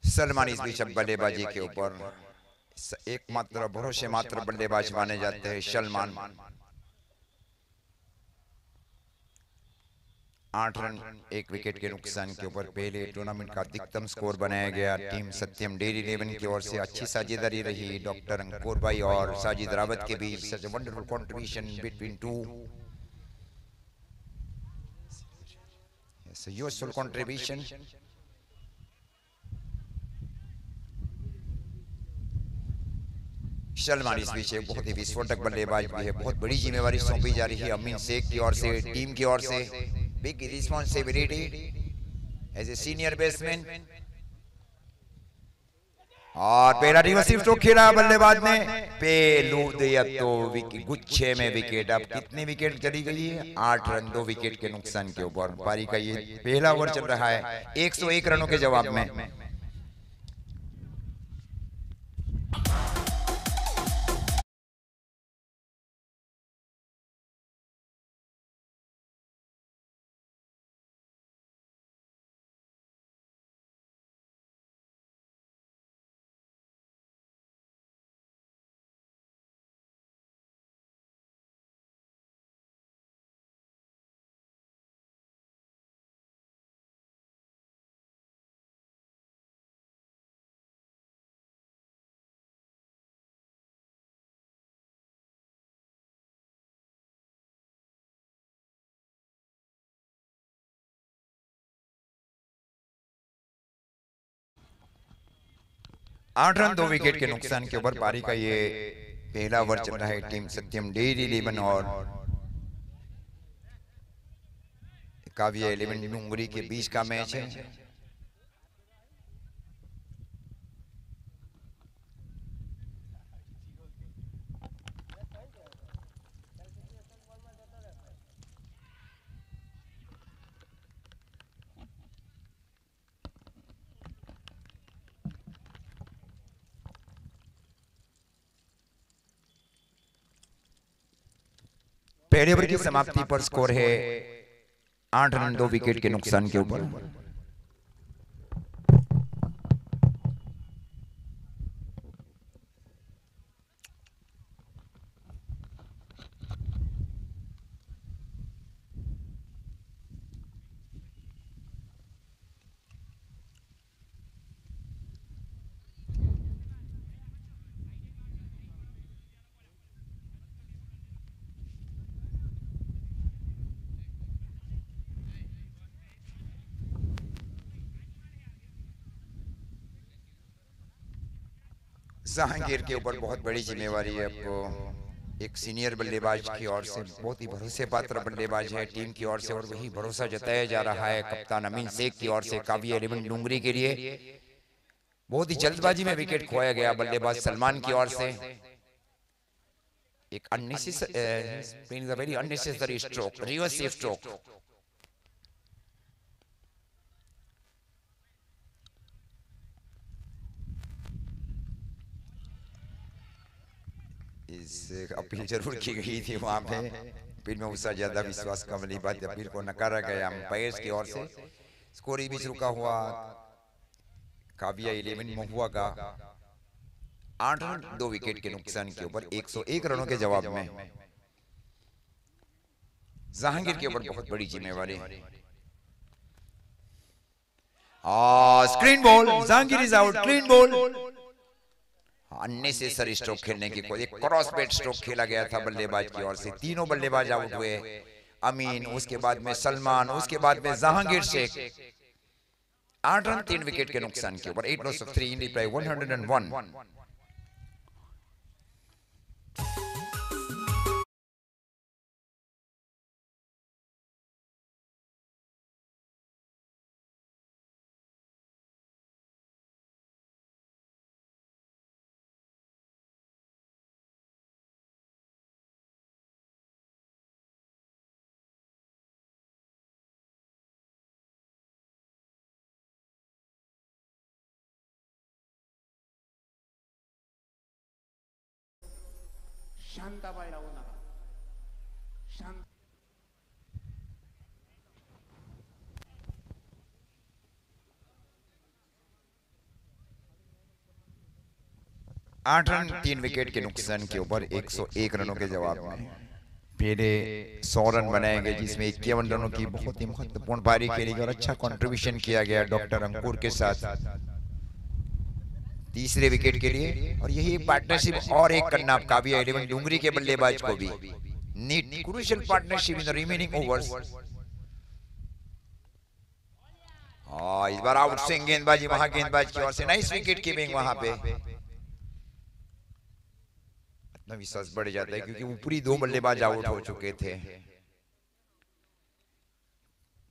सलमान इस बीच बल्लेबाजी के ऊपर एकमात्र भरोसे मात्र बल्लेबाज माने जाते हैं सलमान। 8 रन 1 विकेट के नुकसान के ऊपर पहले टूर्नामेंट का अधिकतम स्कोर बनाया गया। टीम सत्यम डेयरी 11 की ओर से अच्छी साझेदारी रही डॉक्टर अंकुर भाई और साजिद रावत के बीच। Such a wonderful contribution between two, yes a useful contribution. Salman इस बीच एक बहुत ही विस्फोटक बल्लेबाज भी है, बहुत बड़ी जिम्मेवारी सौंपी जा रही है अमीन शेख की ओर से, टीम की ओर से। Big responsibility as a senior batsman. और पहला रिवर्सिव स्ट्रोक खेला बल्लेबाज ने, पेलू दिया तो विकेट, गुच्छे में विकेट। अब कितनी विकेट चली गई है? 8 रन 2 विकेट के नुकसान के ऊपर। पारी का ये पहला ओवर चल रहा है 101 रनों के जवाब में। आठ रन 2 विकेट के नुकसान के ऊपर पारी का ये पहला ओवर चल रहा है। टीम सत्यम डेयरी 11 और काव्य 11 डूंगरी के बीच का मैच है। पहले ओवर की समाप्ति पर स्कोर है 8 रन 2 विकेट के नुकसान के ऊपर। जहांगीर के ऊपर बहुत बड़ी जिम्मेवारी है अब एक सीनियर बल्लेबाज की ओर से। बहुत ही भरोसे पात्र बल्लेबाज है टीम की ओर से और वही भरोसा जताया जा रहा है कप्तान अमीन शेख की ओर से काव्य 11 डूंगरी के लिए। बहुत ही जल्दबाजी में विकेट खोया गया बल्लेबाज सलमान की ओर से। एक वेरी अननेसेसरी स्ट्रोक, रिवर्सिव स्ट्रोक। इस अपील जरूर की गई थी वहां पे, अपील में उससे ज्यादा विश्वास का वाली बात, अपील को नकारा गया अंपायर्स की ओर से। स्कोर बीच रुका हुआ काव्या 11 महुआ का 8 रन 2 विकेट के नुकसान के ऊपर 101 रनों के जवाब में। जहांगीर के ऊपर बहुत बड़ी जिम्मेवारी। Screen ball, Jahangir is out, clean ball. Unnecessary stroke खेलने की कोई, एक क्रॉस बेट स्ट्रोक खेला गया था बल्लेबाज की ओर से। तीनों बल्लेबाज आउट हुए, अमीन, उसके बाद में सलमान, उसके बाद में जहांगीर शेख। 8 रन 3 विकेट के नुकसान के ऊपर 8 loss of 3 in reply 101। Shantabai राहू नका। शांत 8 रन 3 विकेट के नुकसान के ऊपर 101 रनों के जवाब में पहले 100 रन बनाए गए, जिसमें 51 रनों की बहुत ही महत्वपूर्ण पारी खेली गई और अच्छा कंट्रीब्यूशन किया गया डॉक्टर अंकुर के साथ तीसरे विकेट के लिए। और यही पार्टनरशिप और एक करना काव्या 11 डूंगरी के बल्लेबाज को भी need crucial partnership in the remaining overs. इस बार आउट स्विंग गेंदबाजी वहां गेंदबाज की ओर से, नाइस विकेट कीपिंग वहां पे। आत्मविश्वास बढ़ जाता है क्योंकि ऊपरी दो बल्लेबाज आउट हो चुके थे।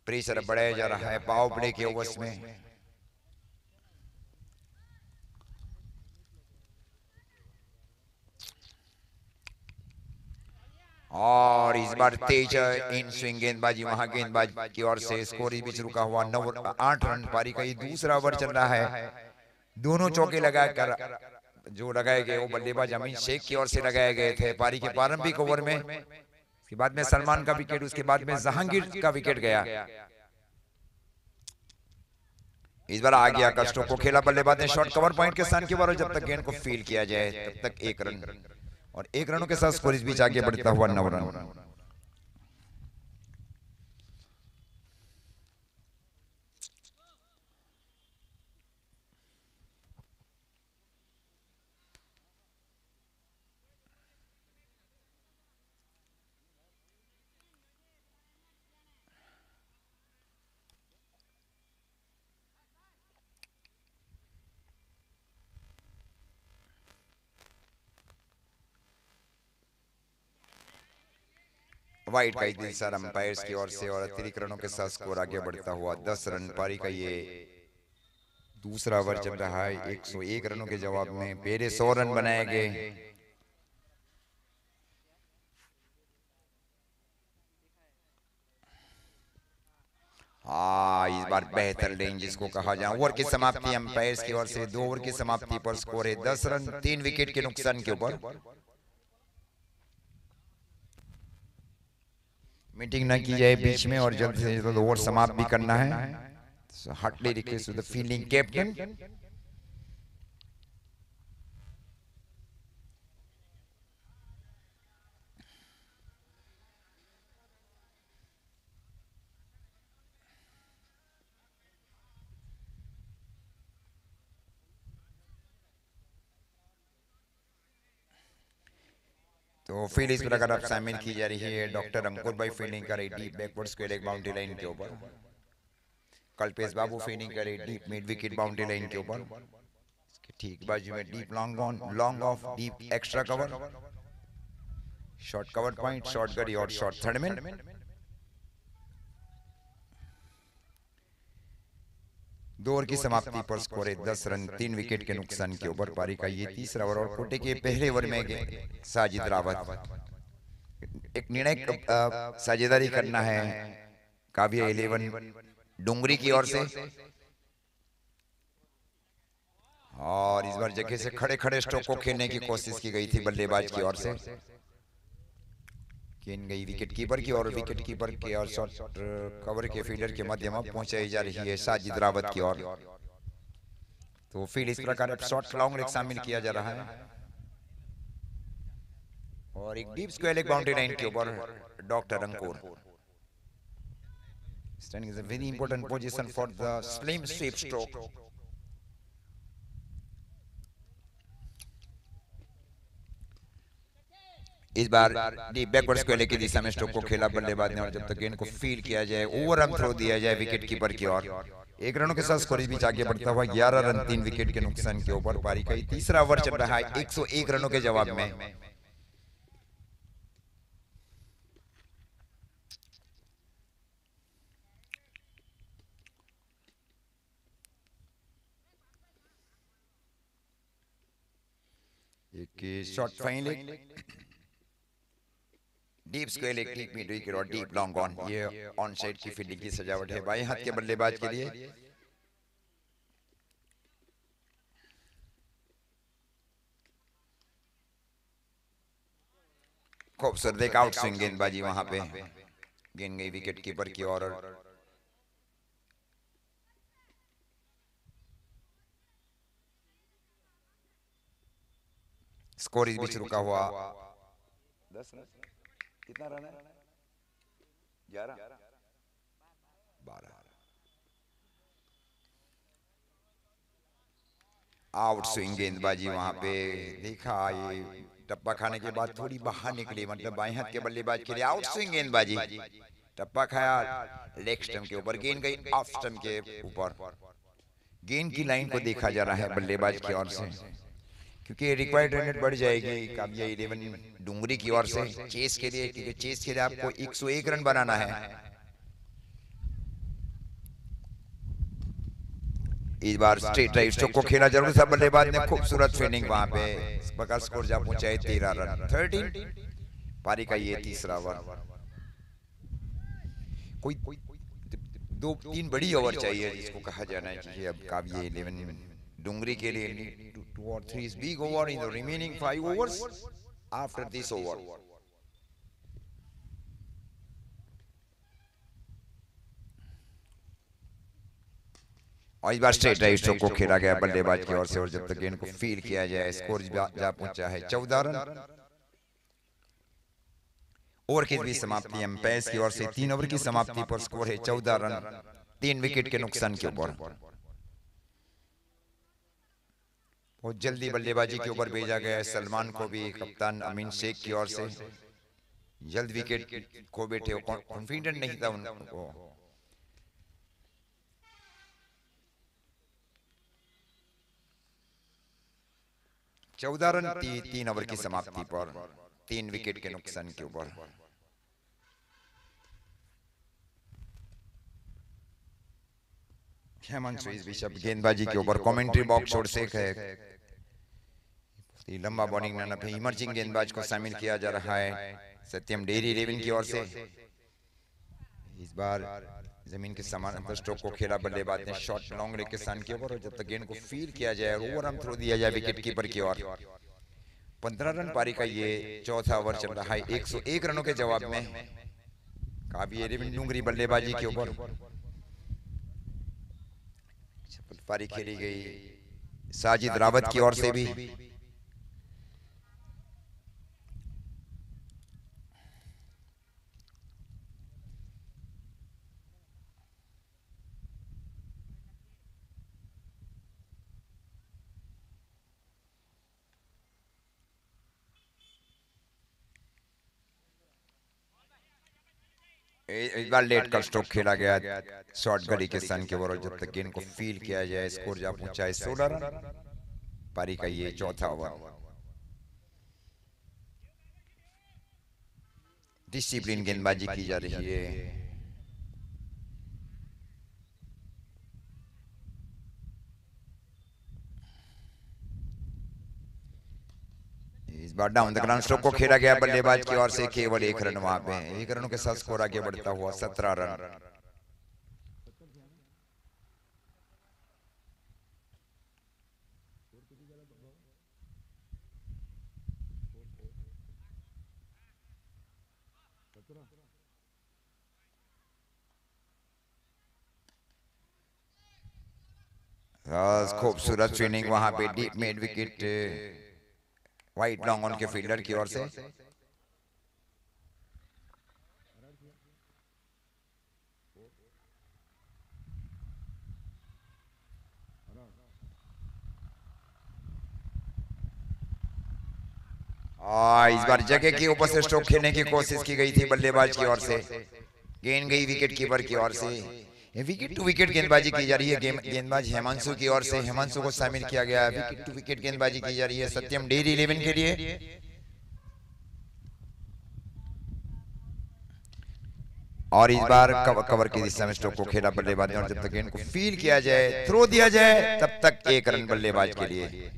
प्रेशर बढ़ाया जा रहा है पावर प्ले के ओवर्स में। और इस बार तेज इन स्विंग गेंदबाजी वहां गेंदबाज की ओर से। स्कोर इस बीच रुका हुआ 8 रन। पारी का ये दूसरा ओवर चल रहा है। दोनों चौके लगाकर जो लगाए गए वो बल्लेबाज अमीन शेख की ओर से लगाए गए थे पारी के प्रारंभिक ओवर में। उसके बाद में सलमान का विकेट, उसके बाद में जहांगीर का विकेट गया। इस बार आ गया कस्टो को खेला बल्लेबाज ने शॉर्ट कवर पॉइंट के स्थान के बारे। जब तक गेंद को फील किया जाए तब तक 1 रन और 1 रनों के साथ स्कोर इस बीच आगे बढ़ता हुआ 9 रन। वाइड का एक इशारा अंपायर्स की ओर से और अतिरिक्त रनों के साथ स्कोर आगे बढ़ता हुआ 10 रन। पारी का ये दूसरा ओवर चल रहा है। 101 रनों के जवाब में पहले 100 रन बनाए गए। इस बार बेहतर लेन जिसको कहा जाए। ओवर की समाप्ति अंपायर्स की ओर से 2 ओवर की समाप्ति पर स्कोर है 10 रन 3 विकेट के नुकसान के ऊपर। मीटिंग न की जाए बीच में और जल्द से जल्द ओवर समाप्त भी करना है। Heartly request to the fielding captain. तो फील्ड इस प्रकार अब शामिल की जा रही है। डॉक्टर अंकुर भाई फील्डिंग कर रही deep backward square leg boundary line के ऊपर। कल्पेश बाबू फील्डिंग कर रही deep mid wicket boundary line के ऊपर। ठीक बाजू में deep long on long of deep extra cover short cover point short गड़ी और शॉर्ट थर्ड में। 2 ओवर की समाप्ति पर स्कोर है 10 रन 3 विकेट के नुकसान के ऊपर। पारी का ये तीसरा ओवर और कोटे के पहले ओवर में साजिद रावत एक निर्णय साझेदारी करना है काव्य 11 डुंगरी की ओर से। और इस बार जगह से खड़े खड़े स्ट्रोक को खेलने की कोशिश की गई थी बल्लेबाज की ओर से। गेंद गई विकेट कीपर की और विकेट कीपर के और शॉर्ट कवर के फील्डर के मध्य में पहुंचाई जा रही है साजिद रावत की ओर। तो फील्ड इस प्रकार अब शॉर्ट लॉन्ग लेग शामिल किया जा रहा है और एक deep square leg boundary line के ऊपर doctor Ankur. Standing is a very important position for the slim sweep stroke. इस बार डीप बैकवर्ड स्क्वायर लेग की दिशा में स्ट्रोक को खेला बल्लेबाज ने और जब तक गेंद को फील्ड किया जाए ओवर आर्म थ्रो दिया जाए विकेट कीपर की ओर। 1 रनों के साथ स्कोर इस बीच आगे बढ़ता हुआ 11 रन 3 विकेट के नुकसान के ऊपर। पारी का तीसरा ओवर चल रहा है 101 रनों के जवाब में। एक short fine leg deep square leg deep mid wicket और डीप लॉन्ग ऑन। ये ऑन साइड की फील्डिंग की सजावट है बाएं हाथ के बल्लेबाज के लिए। खूबसूरत एक आउट स्विंग गेंदबाजी वहां पे। गेंद गई विकेट कीपर की ओर। स्कोर इस बीच रुका हुआ 10 रन। कितना रन है? 11 12। आउट स्विंग गेंदबाजी वहां पे देखा। ये टप्पा खाने के बाद थोड़ी बाहर निकली, मतलब बाएं हाथ के बल्लेबाज के लिए आउट स्विंग गेंदबाजी। टप्पा खाया लेग स्टंप के ऊपर, गेंद गई ऑफ स्टंप के ऊपर। गेंद की लाइन को देखा जा रहा है बल्लेबाज की ओर से क्योंकि रिक्वायर्ड रन रेट बढ़ जाएगी काव्या 11 डूंगरी की ओर से चेस के लिए, क्योंकि चेस के लिए आपको 101 रन बनाना है। इस बार स्ट्रेट राइट स्ट्रोक को खेला जरूर था, बल्लेबाज ने खूबसूरत फील्डिंग वहां पे, इस प्रकार स्कोर जा पहुंचा है 13 रन 13। पारी का ये तीसरा ओवर। कोई दो तीन बड़ी ओवर चाहिए जिसको कहा जाना चाहिए अब काव्या 11 डूंगरी के लिए। Need 2 or 3 big over in the remaining 5 overs after this over. और इस बार स्ट्रेट राइट स्ट्रोक को खेला गया बल्लेबाज की ओर से, और जब तक गेंद को फील किया जाए स्कोर जा पहुंचा है 14 रन। ओवर की भी समाप्ति एम्पायर्स की ओर से 3 ओवर की समाप्ति पर स्कोर है 14 रन 3 विकेट के नुकसान के ऊपर। बहुत जल्दी बल्लेबाजी के ऊपर भेजा गया है सलमान को भी, कप्तान अमीन शेख की ओर से। जल्द विकेट खो बैठे, कॉन्फिडेंट नहीं था उनको। चौदह रन 3 ओवर की समाप्ति पर 3 विकेट के नुकसान के ऊपर। हेमंत बिशप गेंदबाजी के ऊपर कमेंट्री बॉक्स छोड़ से है, लंबा बॉलिंग लाइन पे इमर्जिंग गेंदबाज को शामिल किया जा रहा है सत्यम डेरी 11 की ओर से। इस बार जमीन के समानांतर स्ट्रोक को खेला बल्लेबाज ने, शॉट लॉन्ग लेग के सन के ऊपर, और जब तक गेंद को फील किया जाए ओवर आर्म थ्रो दिया जाए विकेट कीपर की ओर। 15 रन पारी का ये चौथा ओवर चल रहा है 101 रनों के जवाब में काव्या 11 डूंगरी बल्लेबाजी के ऊपर। पारी खेली गई साजिद रावत की ओर से भी। इस बार लेट का स्ट्रोक खेला गया शॉर्ट गली के सन के ओवर, और जब तक गेंद को फील किया जाए स्कोर जा पहुंचा है 16 रन। पारी का ये चौथा ओवर। डिसिप्लिन गेंदबाजी की जा रही है। इस बार डाउन द ग्राउंड स्ट्रोक को खेला गया बल्लेबाज की ओर से, केवल 1 रन वहां पे, 1 रनों के साथ स्कोर आगे बढ़ता हुआ 17 रन। खूबसूरत स्विंग वहां पे, deep mid wicket white long on के फील्डर की ओर से। इस बार जगह के ऊपर से स्ट्रोक खेलने की कोशिश की गई थी बल्लेबाज की ओर से, गेंद गई विकेट कीपर की ओर से। विकेट टू विकेट गेंदबाजी की जा रही है गेंदबाज हेमांशु की ओर से, हेमांशु को शामिल किया गया। विकेट टू विकेट गेंदबाजी की जा रही है सत्यम डेरी 11 के लिए। और इस बार कवर की दिशा में स्ट्रोक को खेला बल्लेबाज ने, और जब तक गेंद को फील किया जाए थ्रो दिया जाए तब तक 1 रन बल्लेबाज के लिए।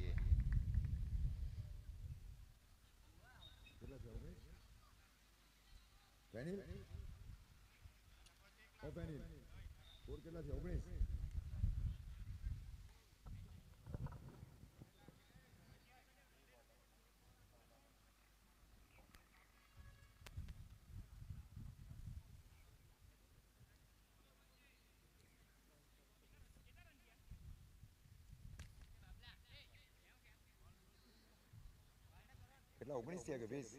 કેટલા 19 થયા કે 20?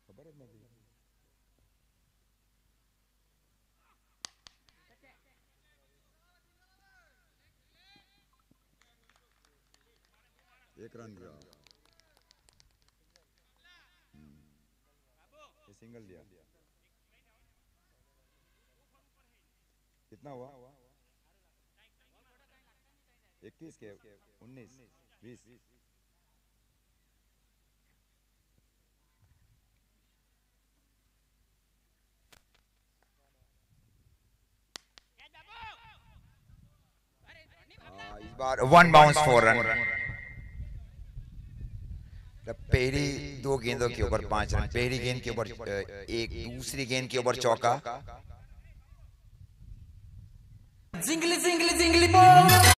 ખબર જ નથી. एक रन दिया, ये सिंगल दिया। कितना हुआ? 21 के 19 20। इस बार 1 बाउंस 4 रन। पहली 2 गेंदों के ऊपर 5 रन, पहली गेंद के ऊपर एक, दूसरी गेंद के ऊपर चौका। Zhengli Zhengli Zhengli ball.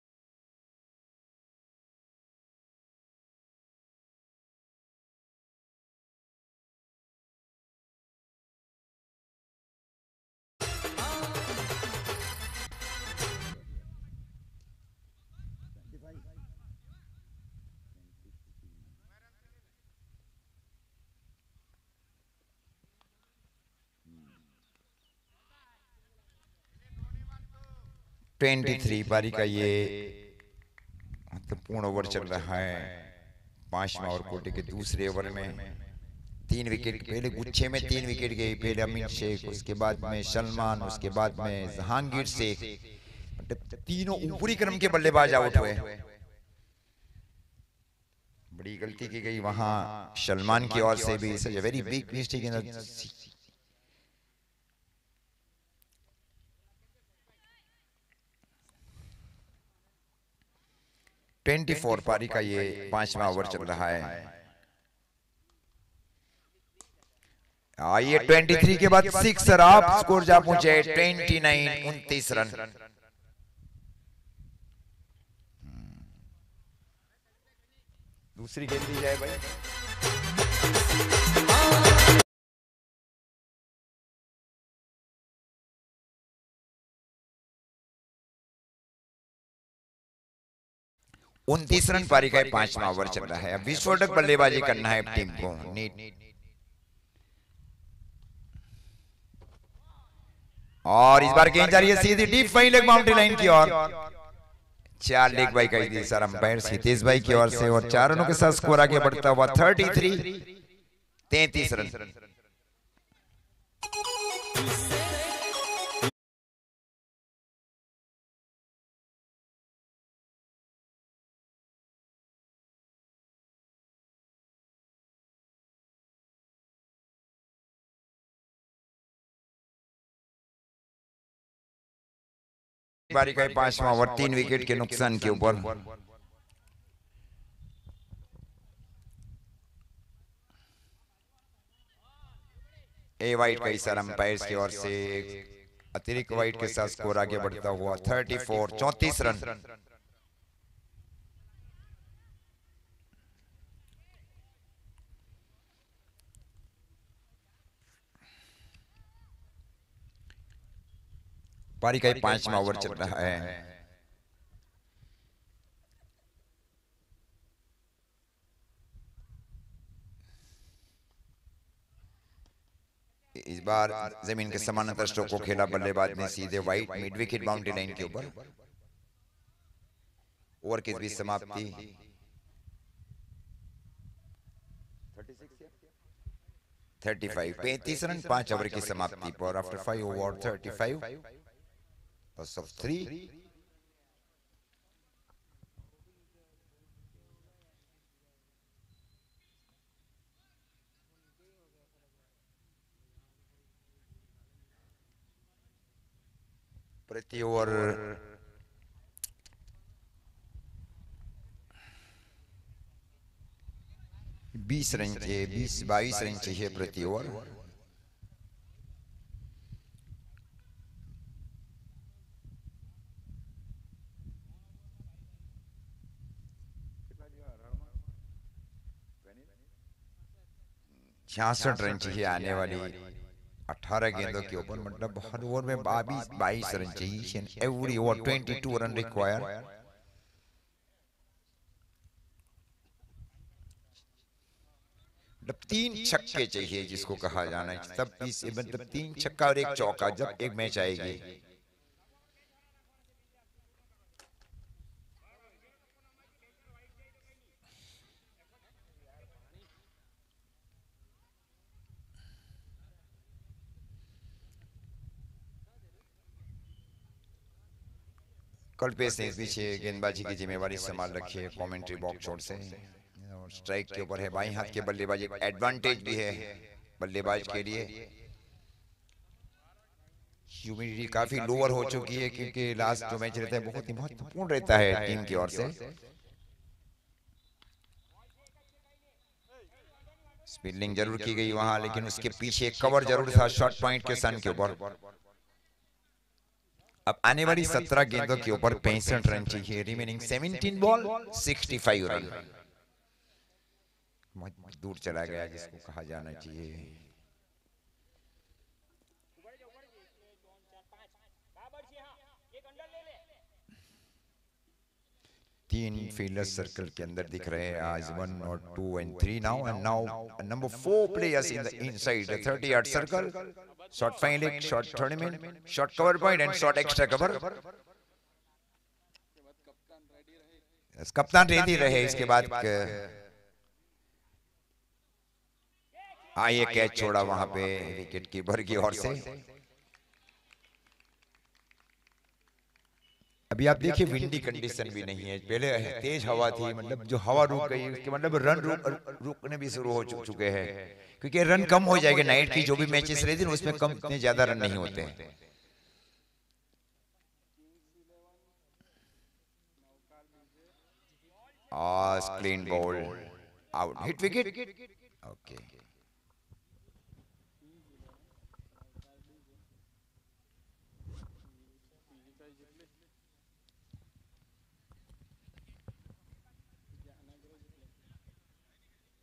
23 पारी का ये महत्वपूर्ण ओवर चल रहा है। 5वां ओवर कोटे के दूसरे ओवर में 3 विकेट, पहले गुच्छे में 3 विकेट गए। पहले अमीन शेख, उसके बाद में सलमान, उसके बाद में जहांगीर शेख, तीनों ऊपरी क्रम के बल्लेबाज आउट हुए। बड़ी गलती की गई वहां सलमान की ओर से भी। Very big mistake in the 24 पारी का ये 5वां ओवर चल रहा है। ये 23 के बाद 6 आप स्कोर जा पहुंचे 29, 29 रन। दूसरी गेंद दी जाए भाई। उनतीस रन पारी का 5वां ओवर चल रहा है। अब विस्फोटक बल्लेबाजी करना है टीम को। नीट और इस बार गेंद जा रही है सीधी deep fine leg boundary line की ओर। 4 लेग बाई का इशारा अंपायर हितेश भाई की ओर से, और 4 रनों के साथ स्कोर आगे बढ़ता हुआ 33 रन। पारी का 5वां ओवर 3 विकेट के नुकसान के ऊपर। ए वाइट का इशारा अंपायर की ओर से, अतिरिक्त वाइट के साथ स्कोर आगे बढ़ता हुआ 34 रन। पारी का 5वां ओवर चल रहा है। इस बार जमीन के समानांतर स्ट्रोक को खेला बल्लेबाज ने सीधे white mid wicket boundary line के ऊपर। ओवर के बीच समाप्ति 35 रन 5 ओवर की समाप्ति पर। After 5 over 35 loss of 3। प्रति ओवर 20 रन चाहिए, 22 रन चाहिए प्रति ओवर। छियासठ रन चाहिए आने वाली 18 गेंदों के ऊपर। मतलब हर ओवर में 22 रन चाहिए। Every over 22 run require. मतलब 3 छक्के चाहिए जिसको कहा जाना है। तब मतलब 3 छक्का और 1 चौका जब एक मैच आएगी। कल्पेश सिंह पीछे गेंदबाजी की जिम्मेवारी संभाल रखी है कमेंट्री बॉक्स शॉट से, और स्ट्राइक के ऊपर है बाईं हाथ के बल्लेबाज, एक एडवांटेज भी है बल्लेबाज के लिए। ह्यूमिडिटी काफी लोअर हो चुकी है क्योंकि लास्ट जो मैच रहता है बहुत ही महत्वपूर्ण रहता है टीम की ओर से। स्पिलिंग जरूर की गई वहां, लेकिन उसके पीछे कवर जरूर था शॉर्ट पॉइंट के सन के ऊपर। अब आने वाली 17 गेंदों के ऊपर 65 रन चाहिए, रिमेनिंग 17 बॉल 65 रन। दूर चला गया जिसको कहा जाना चाहिए। तीन फील्डर्स सर्कल के अंदर दिख रहे हैं आज, 1 और 2 and 3 now, and now number 4 players in the inside the 30-yard circle. Short fielding, short tournament, short cover point and short extra cover. कप्तान रेडी रहे। इसके बाद ये कैच छोड़ा वहां पे विकेट कीपर की ओर से। अभी आप देखिए विंडी कंडीशन भी नहीं है, पहले तेज हवा थी, मतलब जो हवा रुक गई उसके मतलब रन रुकने भी शुरू हो चुके हैं, क्योंकि रन कम हो जाएंगे। नाइट की जो भी मैचेस रहती है उसमें कम इतने ज्यादा रन नहीं होते हैं। Clean ball out, hit wicket. Okay,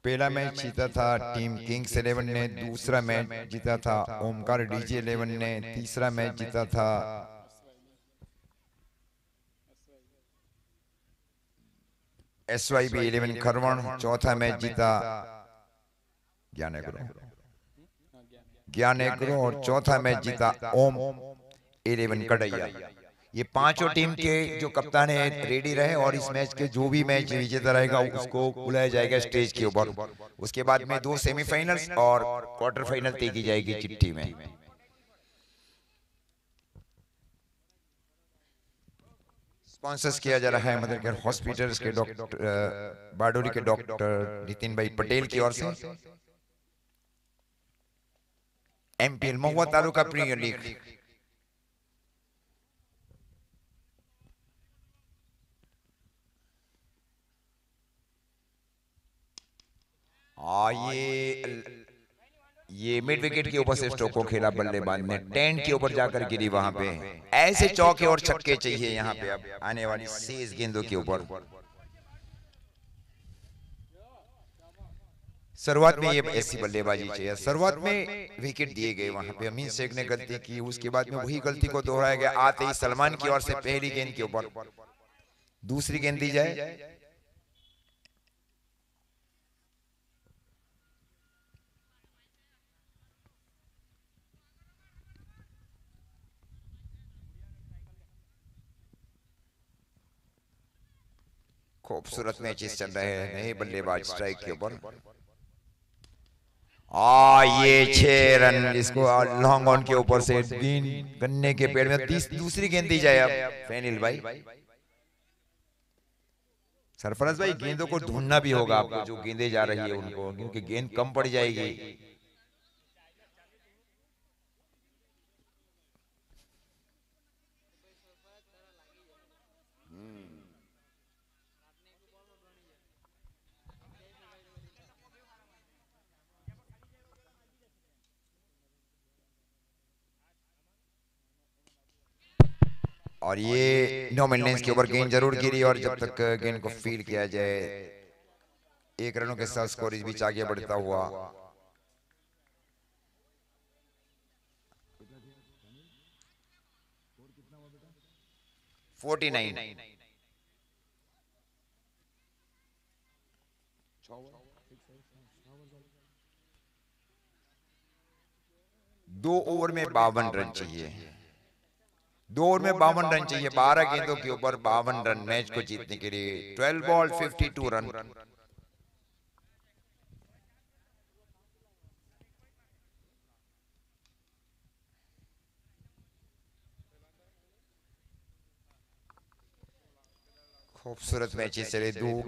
पहला मैच जीता था टीम किंग्स 11 ने, दूसरा मैच जीता था ओमकार डीजे 11 ने, तीसरा मैच जीता था SYB 11 खरवण, चौथा मैच जीता ज्ञान एग्रो और चौथा मैच जीता ओम 11 कड़ैया। ये पांचों टीम के जो कप्तान है रेडी रहे, और इस मैच के जो भी मैच विजेता रहेगा उसको बुलाया जाएगा स्टेज के ऊपर। उसके बाद में 2 सेमीफाइनल्स और क्वार्टर फाइनल तय की जाएगी चिट्ठी में। स्पॉन्सर्स किया जा रहा है मदर केयर हॉस्पिटल्स के डॉक्टर बारडोली के डॉक्टर नितिन भाई पटेल की ओर से। MPL महुआ तालुका प्रीमियर लीग ये मिड विकेट के ऊपर से स्ट्रोक को खेला बल्लेबाज ने, 10 के ऊपर जाकर गिरी वहां पे। ऐसे चौके और छक्के चाहिए यहाँ पे अब आने वाली शेष गेंदों के ऊपर। शुरुआत में ये ऐसी बल्लेबाजी चाहिए, शुरुआत में विकेट दिए गए वहां पे। अमीन शेख ने गलती की, उसके बाद में वही गलती को दोहराया गया। आते ही सलमान की ओर से पहली गेंद के ऊपर दूसरी गेंद दी जाए। खूबसूरत मैचेस चल रहे हैं, नए बल्लेबाज स्ट्राइक के ऊपर। ये 6 रन, इसको लॉन्ग ऑन के ऊपर से गेंद गन्ने के पेड़ में दूसरी गेंद दी जाए अब फैनिल भाई। सरफराज भाई गेंदों को ढूंढना भी होगा आपको, जो गेंदें जा रही है उनको, क्योंकि गेंद कम पड़ जाएगी। और ये नो मिलनेस के ऊपर गेंद जरूर गिरी, और जब तक गेंद को फील किया जाए 1 रनों के साथ स्कोर इस बीच आगे बढ़ता हुआ। $49। 2 ओवर में 52 रन चाहिए, 2 ओवर में 52 रन चाहिए। 12 गेंदों के ऊपर 52 रन मैच को जीतने के लिए। 12 बॉल 52 रन। खूबसूरत मैचेस चले, 2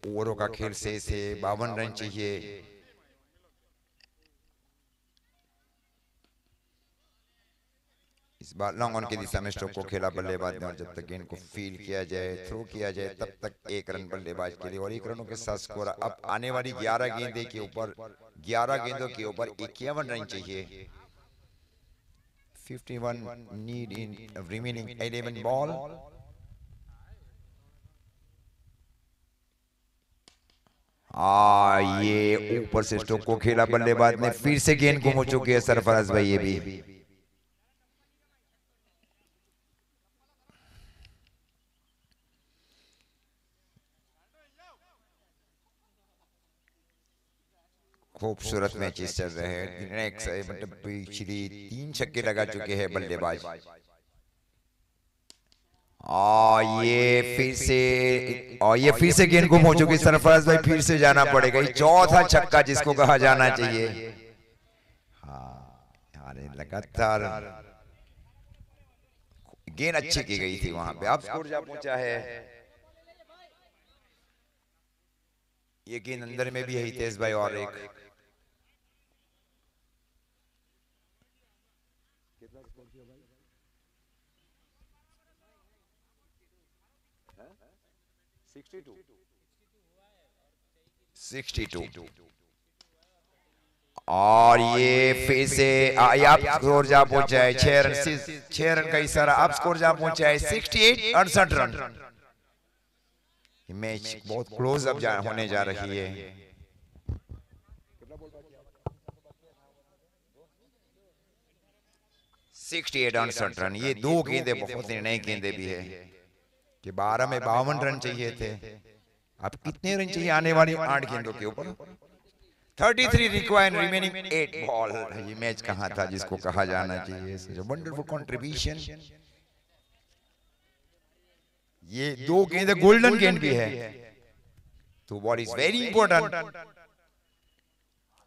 ओवरों का खेल से 52 रन चाहिए। इस बार लॉन्ग ऑन की दिशा में स्ट्रोक को खेला बल्लेबाज ने, और जब तक गेंद को फील किया जाए, थ्रो किया जाए, तब तक 1 रन बल्लेबाज के लिए। और 1 रनों के साथ स्कोर अब आने वाली 11 गेंदों के ऊपर 51 रन चाहिए। 51 नीड इन रिमेनिंग 11 बॉल। ये ऊपर से स्ट्रोक को खेला बल्लेबाज ने, फिर से गेंद गुम हो चुकी है सरफराज भाई। ये भी खूबसूरत मैचेस चल रहे हैं। मतलब पिछली 3 छक्के लगा चुके हैं बल्लेबाज। ये फिर से गेंद गुम हो चुकी। सरफराज भाई फिर से जाना पड़ेगा, ये चौथा छक्का जिसको कहा जाना चाहिए। हाँ, लगातार गेंद अच्छी की गई थी वहां पे। अब स्कोर जा पहुंचा है, ये गेंद अंदर में भी है हितेश भाई। और एक 62। और ये फिर से आप स्कोर जा पहुंचा है 6 रन का इशारा। आप स्कोर जा पहुंचा है 68, 68 रन। मैच बहुत क्लोज अब होने जा रही है। 68, 68 रन। ये 2 गेंदे बहुत निर्णायक गेंदे भी है कि 12 में 52 रन चाहिए थे। अब कितने रन चाहिए आने वाली 8 गेंदों के ऊपर? 33 रिक्वायर्ड रिमेनिंग 8 बॉल। ये मैच कहां था जिसको कहा जाना चाहिए। Wonderful contribution. ये 2 गेंद गोल्डन गेंद भी है, तो बॉल इज वेरी इंपॉर्टेंट।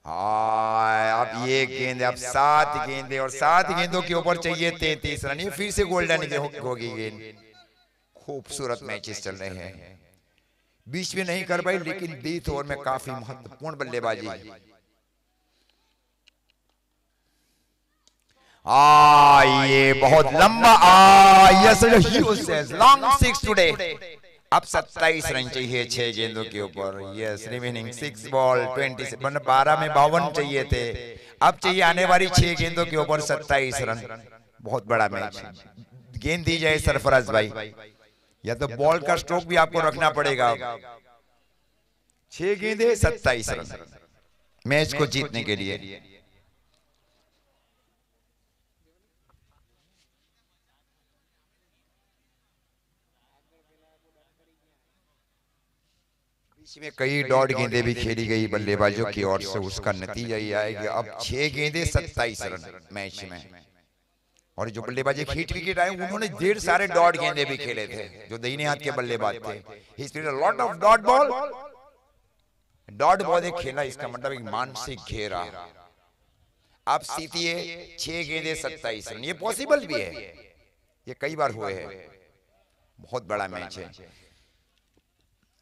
अब ये गेंद, अब 7 गेंदे और 7 गेंदों के ऊपर चाहिए 33 रन। ये फिर से गोल्डन होगी गेंद। खूबसूरत मैचेस चल रहे हैं, बीच में नहीं कर पाई, लेकिन 20 ओवर में काफी महत्वपूर्ण बल्लेबाजी। ये बहुत लंबा यस लॉन्ग 6 टुडे। अब 27 रन चाहिए 6 गेंदों के ऊपर। यस, रिमेनिंग 6 बॉल 20, 12 में 52 चाहिए थे। अब चाहिए आने वाली 6 गेंदों के ऊपर 27 रन। बहुत बड़ा मैच। गेंद दी जाए सरफराज भाई, या तो बॉल का स्ट्रोक भी आपको रखना पड़ेगा। 6 गेंदे 27 रन मैच को जीतने के लिए। बीच में कई डॉट गेंदे भी खेली गई बल्लेबाजों की ओर से, उसका नतीजा ये आएगा। अब 6 गेंदे 27 रन मैच में। और जो बल्लेबाज हिट विकेट आए, उन्होंने ढेर सारे डॉट गेंदे भी खेले थे, जो दाहिने हाथ के बल्लेबाज थे। He speed a lot of dot ball. Dot ball एक खेला, इसका मतलब एक मानसिक घेरा। आप सीतिए 6 गेंदे 27 रन, ये पॉसिबल भी है, ये कई बार हुए हैं। बहुत बड़ा मैच है।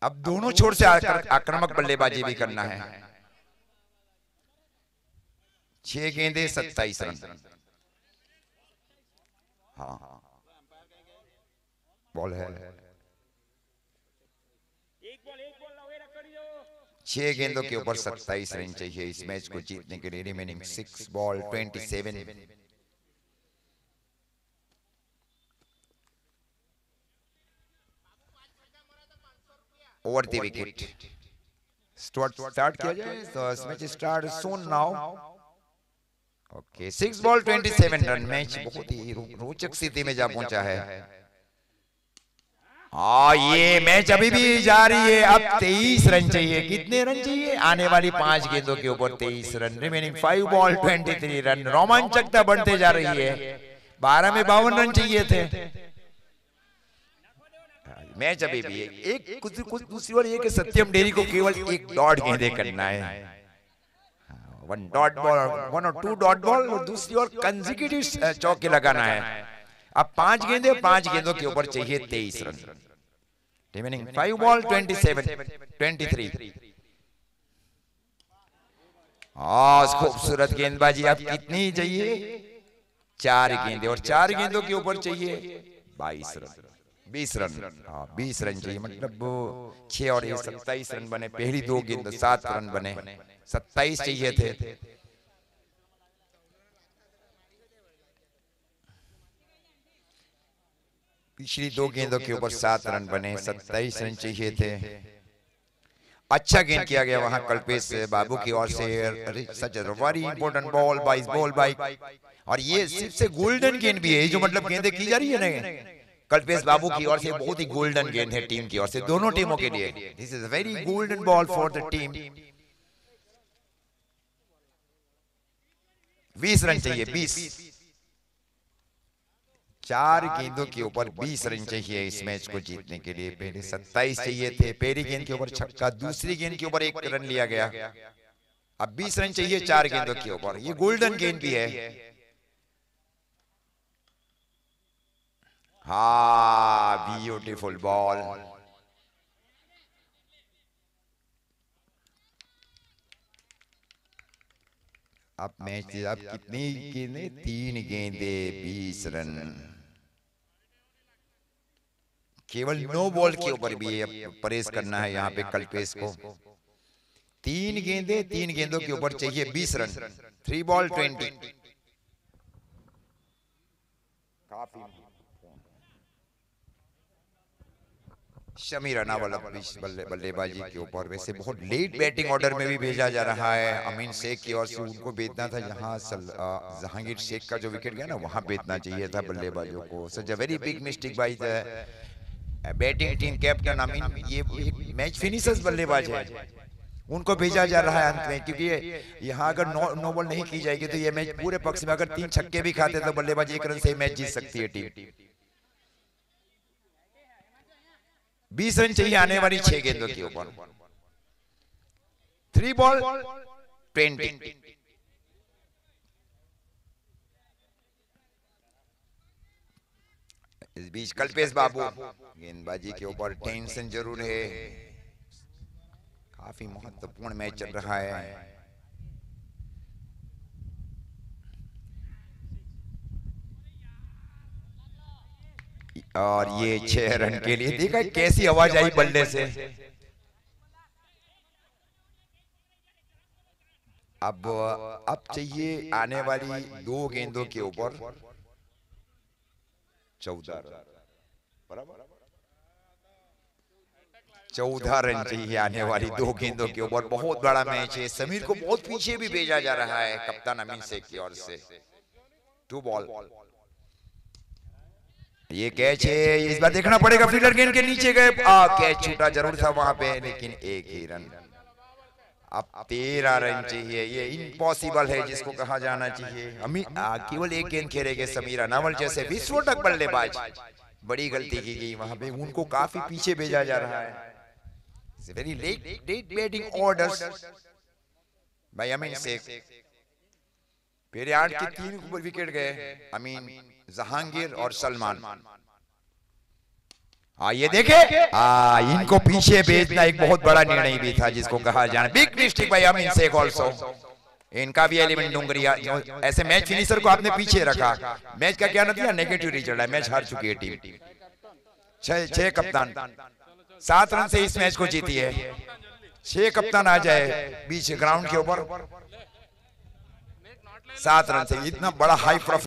अब दोनों छोर से आक्रामक बल्लेबाजी भी करना है। 6 गेंदे 27 रन। हाँ, बॉल है। 6 गेंदों के ऊपर 27 रन चाहिए इस मैच को जीतने के लिए। Remaining 6 ball 27। Over the wicket. Start किया जाए तो मैच स्टार्ट सून now. Okay, 6 ball 27 run. Match बहुत ही रोचक स्थिति में जा पहुंचा है। ये मैच अभी भी जारी है। अब 23 रन चाहिए। कितने रन चाहिए आने वाली 5 गेंदों के ऊपर? 23 रन। Remaining 5 ball 23 run. रोमांचकता बढ़ते जा रही है। 12 में 52 रन चाहिए थे। मैच अभी भी एक कुछ दूसरी ओर ये कि सत्यम डेरी को केवल 1 डॉट गेंदे करना है। 1 डॉट बॉल, 1 और 2 डॉट बॉल, और दूसरी ओर कंसेक्यूटिव चौके लगाना है। अब 5 गेंदे, 5 गेंदों के ऊपर चाहिए 23 रन। Remaining 5 ball 23। खूबसूरत गेंदबाजी। आप कितनी चाहिए? 4 गेंदे और 4 गेंदों के ऊपर चाहिए 22 रन 20 रन। हाँ 20 रन चाहिए, मतलब 6 और 27 रन बने। पहली 2 गेंदों 7 रन बने, 27 चाहिए थे। पिछली 2 गेंदों के ऊपर 7 रन बने, 27 रन चाहिए थे। अच्छा गेंद किया गया वहां कल्पेश बाबू की ओर से। Such very important ball by. और ये सिर्फ से गोल्डन गेंद भी है, जो मतलब गेंदें की जा रही है ना कल्पेश बाबू की ओर से, बहुत ही गोल्डन गेंद है टीम की ओर से, दोनों टीमों के लिए। This is very golden ball for the team. 20 run चाहिए, 20। 4 गेंदों के ऊपर 20 रन चाहिए इस मैच को जीतने के लिए। पहले 27 चाहिए थे। पहली गेंद के ऊपर छक्का, दूसरी गेंद के ऊपर 1 रन लिया गया। अब 20 रन चाहिए 4 गेंदों के ऊपर। ये गोल्डन गेंद भी है। हाँ ब्यूटीफुल बॉल। अब मैच अब कितनी गेंदें? 3 गेंदे 20 रन। केवल 9 बॉल के ऊपर भी परेश करना है यहाँ पे कल्पेश को। 3 गेंदे 3 गेंदों के ऊपर चाहिए 20 रन। 3 बॉल 20। काफी शमी रनावल बल्लेबाजी के ऊपर। वैसे बहुत लेट बैटिंग ऑर्डर में भी भेजा जा रहा है। अमीन शेख की ओर से उनको भेजना था, यहाँ जहांगीर शेख का जो विकेट गया ना वहां भेजना चाहिए था बल्लेबाजों को। Such a very big mistake by the batting team captain Amin. ये एक मैच फिनिशर्स बल्लेबाज है, उनको भेजा जा रहा है अंत में, क्योंकि यहाँ अगर नो बॉल नहीं की जाएगी तो ये मैच पूरे पक्ष में। अगर 3 छक्के भी खाते तो बल्लेबाज 1 रन से मैच जीत सकती है टीम। 20 रन चाहिए आने वाली 6 गेंदों के ऊपर। 3 बॉल 20। इस बीच कल्पेश बाबू गेंदबाजी के ऊपर टेंशन जरूर है। काफी महत्वपूर्ण मैच चल रहा है। और ये 6 रन के लिए देखा कैसी आवाज आई बल्ले से। अब चाहिए आने वाली 2 गेंदों के ऊपर 14 रन। बराबर 14 रन चाहिए आने वाली 2 गेंदों के ऊपर। बहुत बड़ा मैच है। समीर को बहुत पीछे भी भेजा जा रहा है कप्तान अमीन शेख की ओर से। 2 बॉल। ये कैच है, इस बार देखना पड़ेगा। फील्डर गेंद के नीचे गए, कैच छूटा जरूर था वहां पे, लेकिन 1 ही रन। अब 13 रन चाहिए। ये इम्पॉसिबल है जिसको कहा जाना चाहिए। केवल 1 गेंद खेलेंगे समीर रनावल जैसे विस्फोटक बल्लेबाज। बड़ी गलती की गई वहां पे, उनको काफी पीछे भेजा जा रहा है। Very late batting orders by Amin Sheikh. पहले 8 के 3 विकेट गए। अमीन, जहांगीर और सलमान। ये देखे इनको पीछे भेजना एक बहुत बड़ा निर्णय भी था जिसको कहा जाना big mistake by Amin Shaikh also. इनका भी एलिमेंट डूंगरिया। ऐसे मैच फिनिशर को आपने पीछे रखा, मैच का क्या नतीजा? नेगेटिव रिजल्ट है, मैच हार चुकी है टीम। 6 कप्तान 7 रन से इस मैच को जीती है। 6 कप्तान आ जाए बीच ग्राउंड के ऊपर 7 रन से, इतना बड़ा हाई प्रोफाइल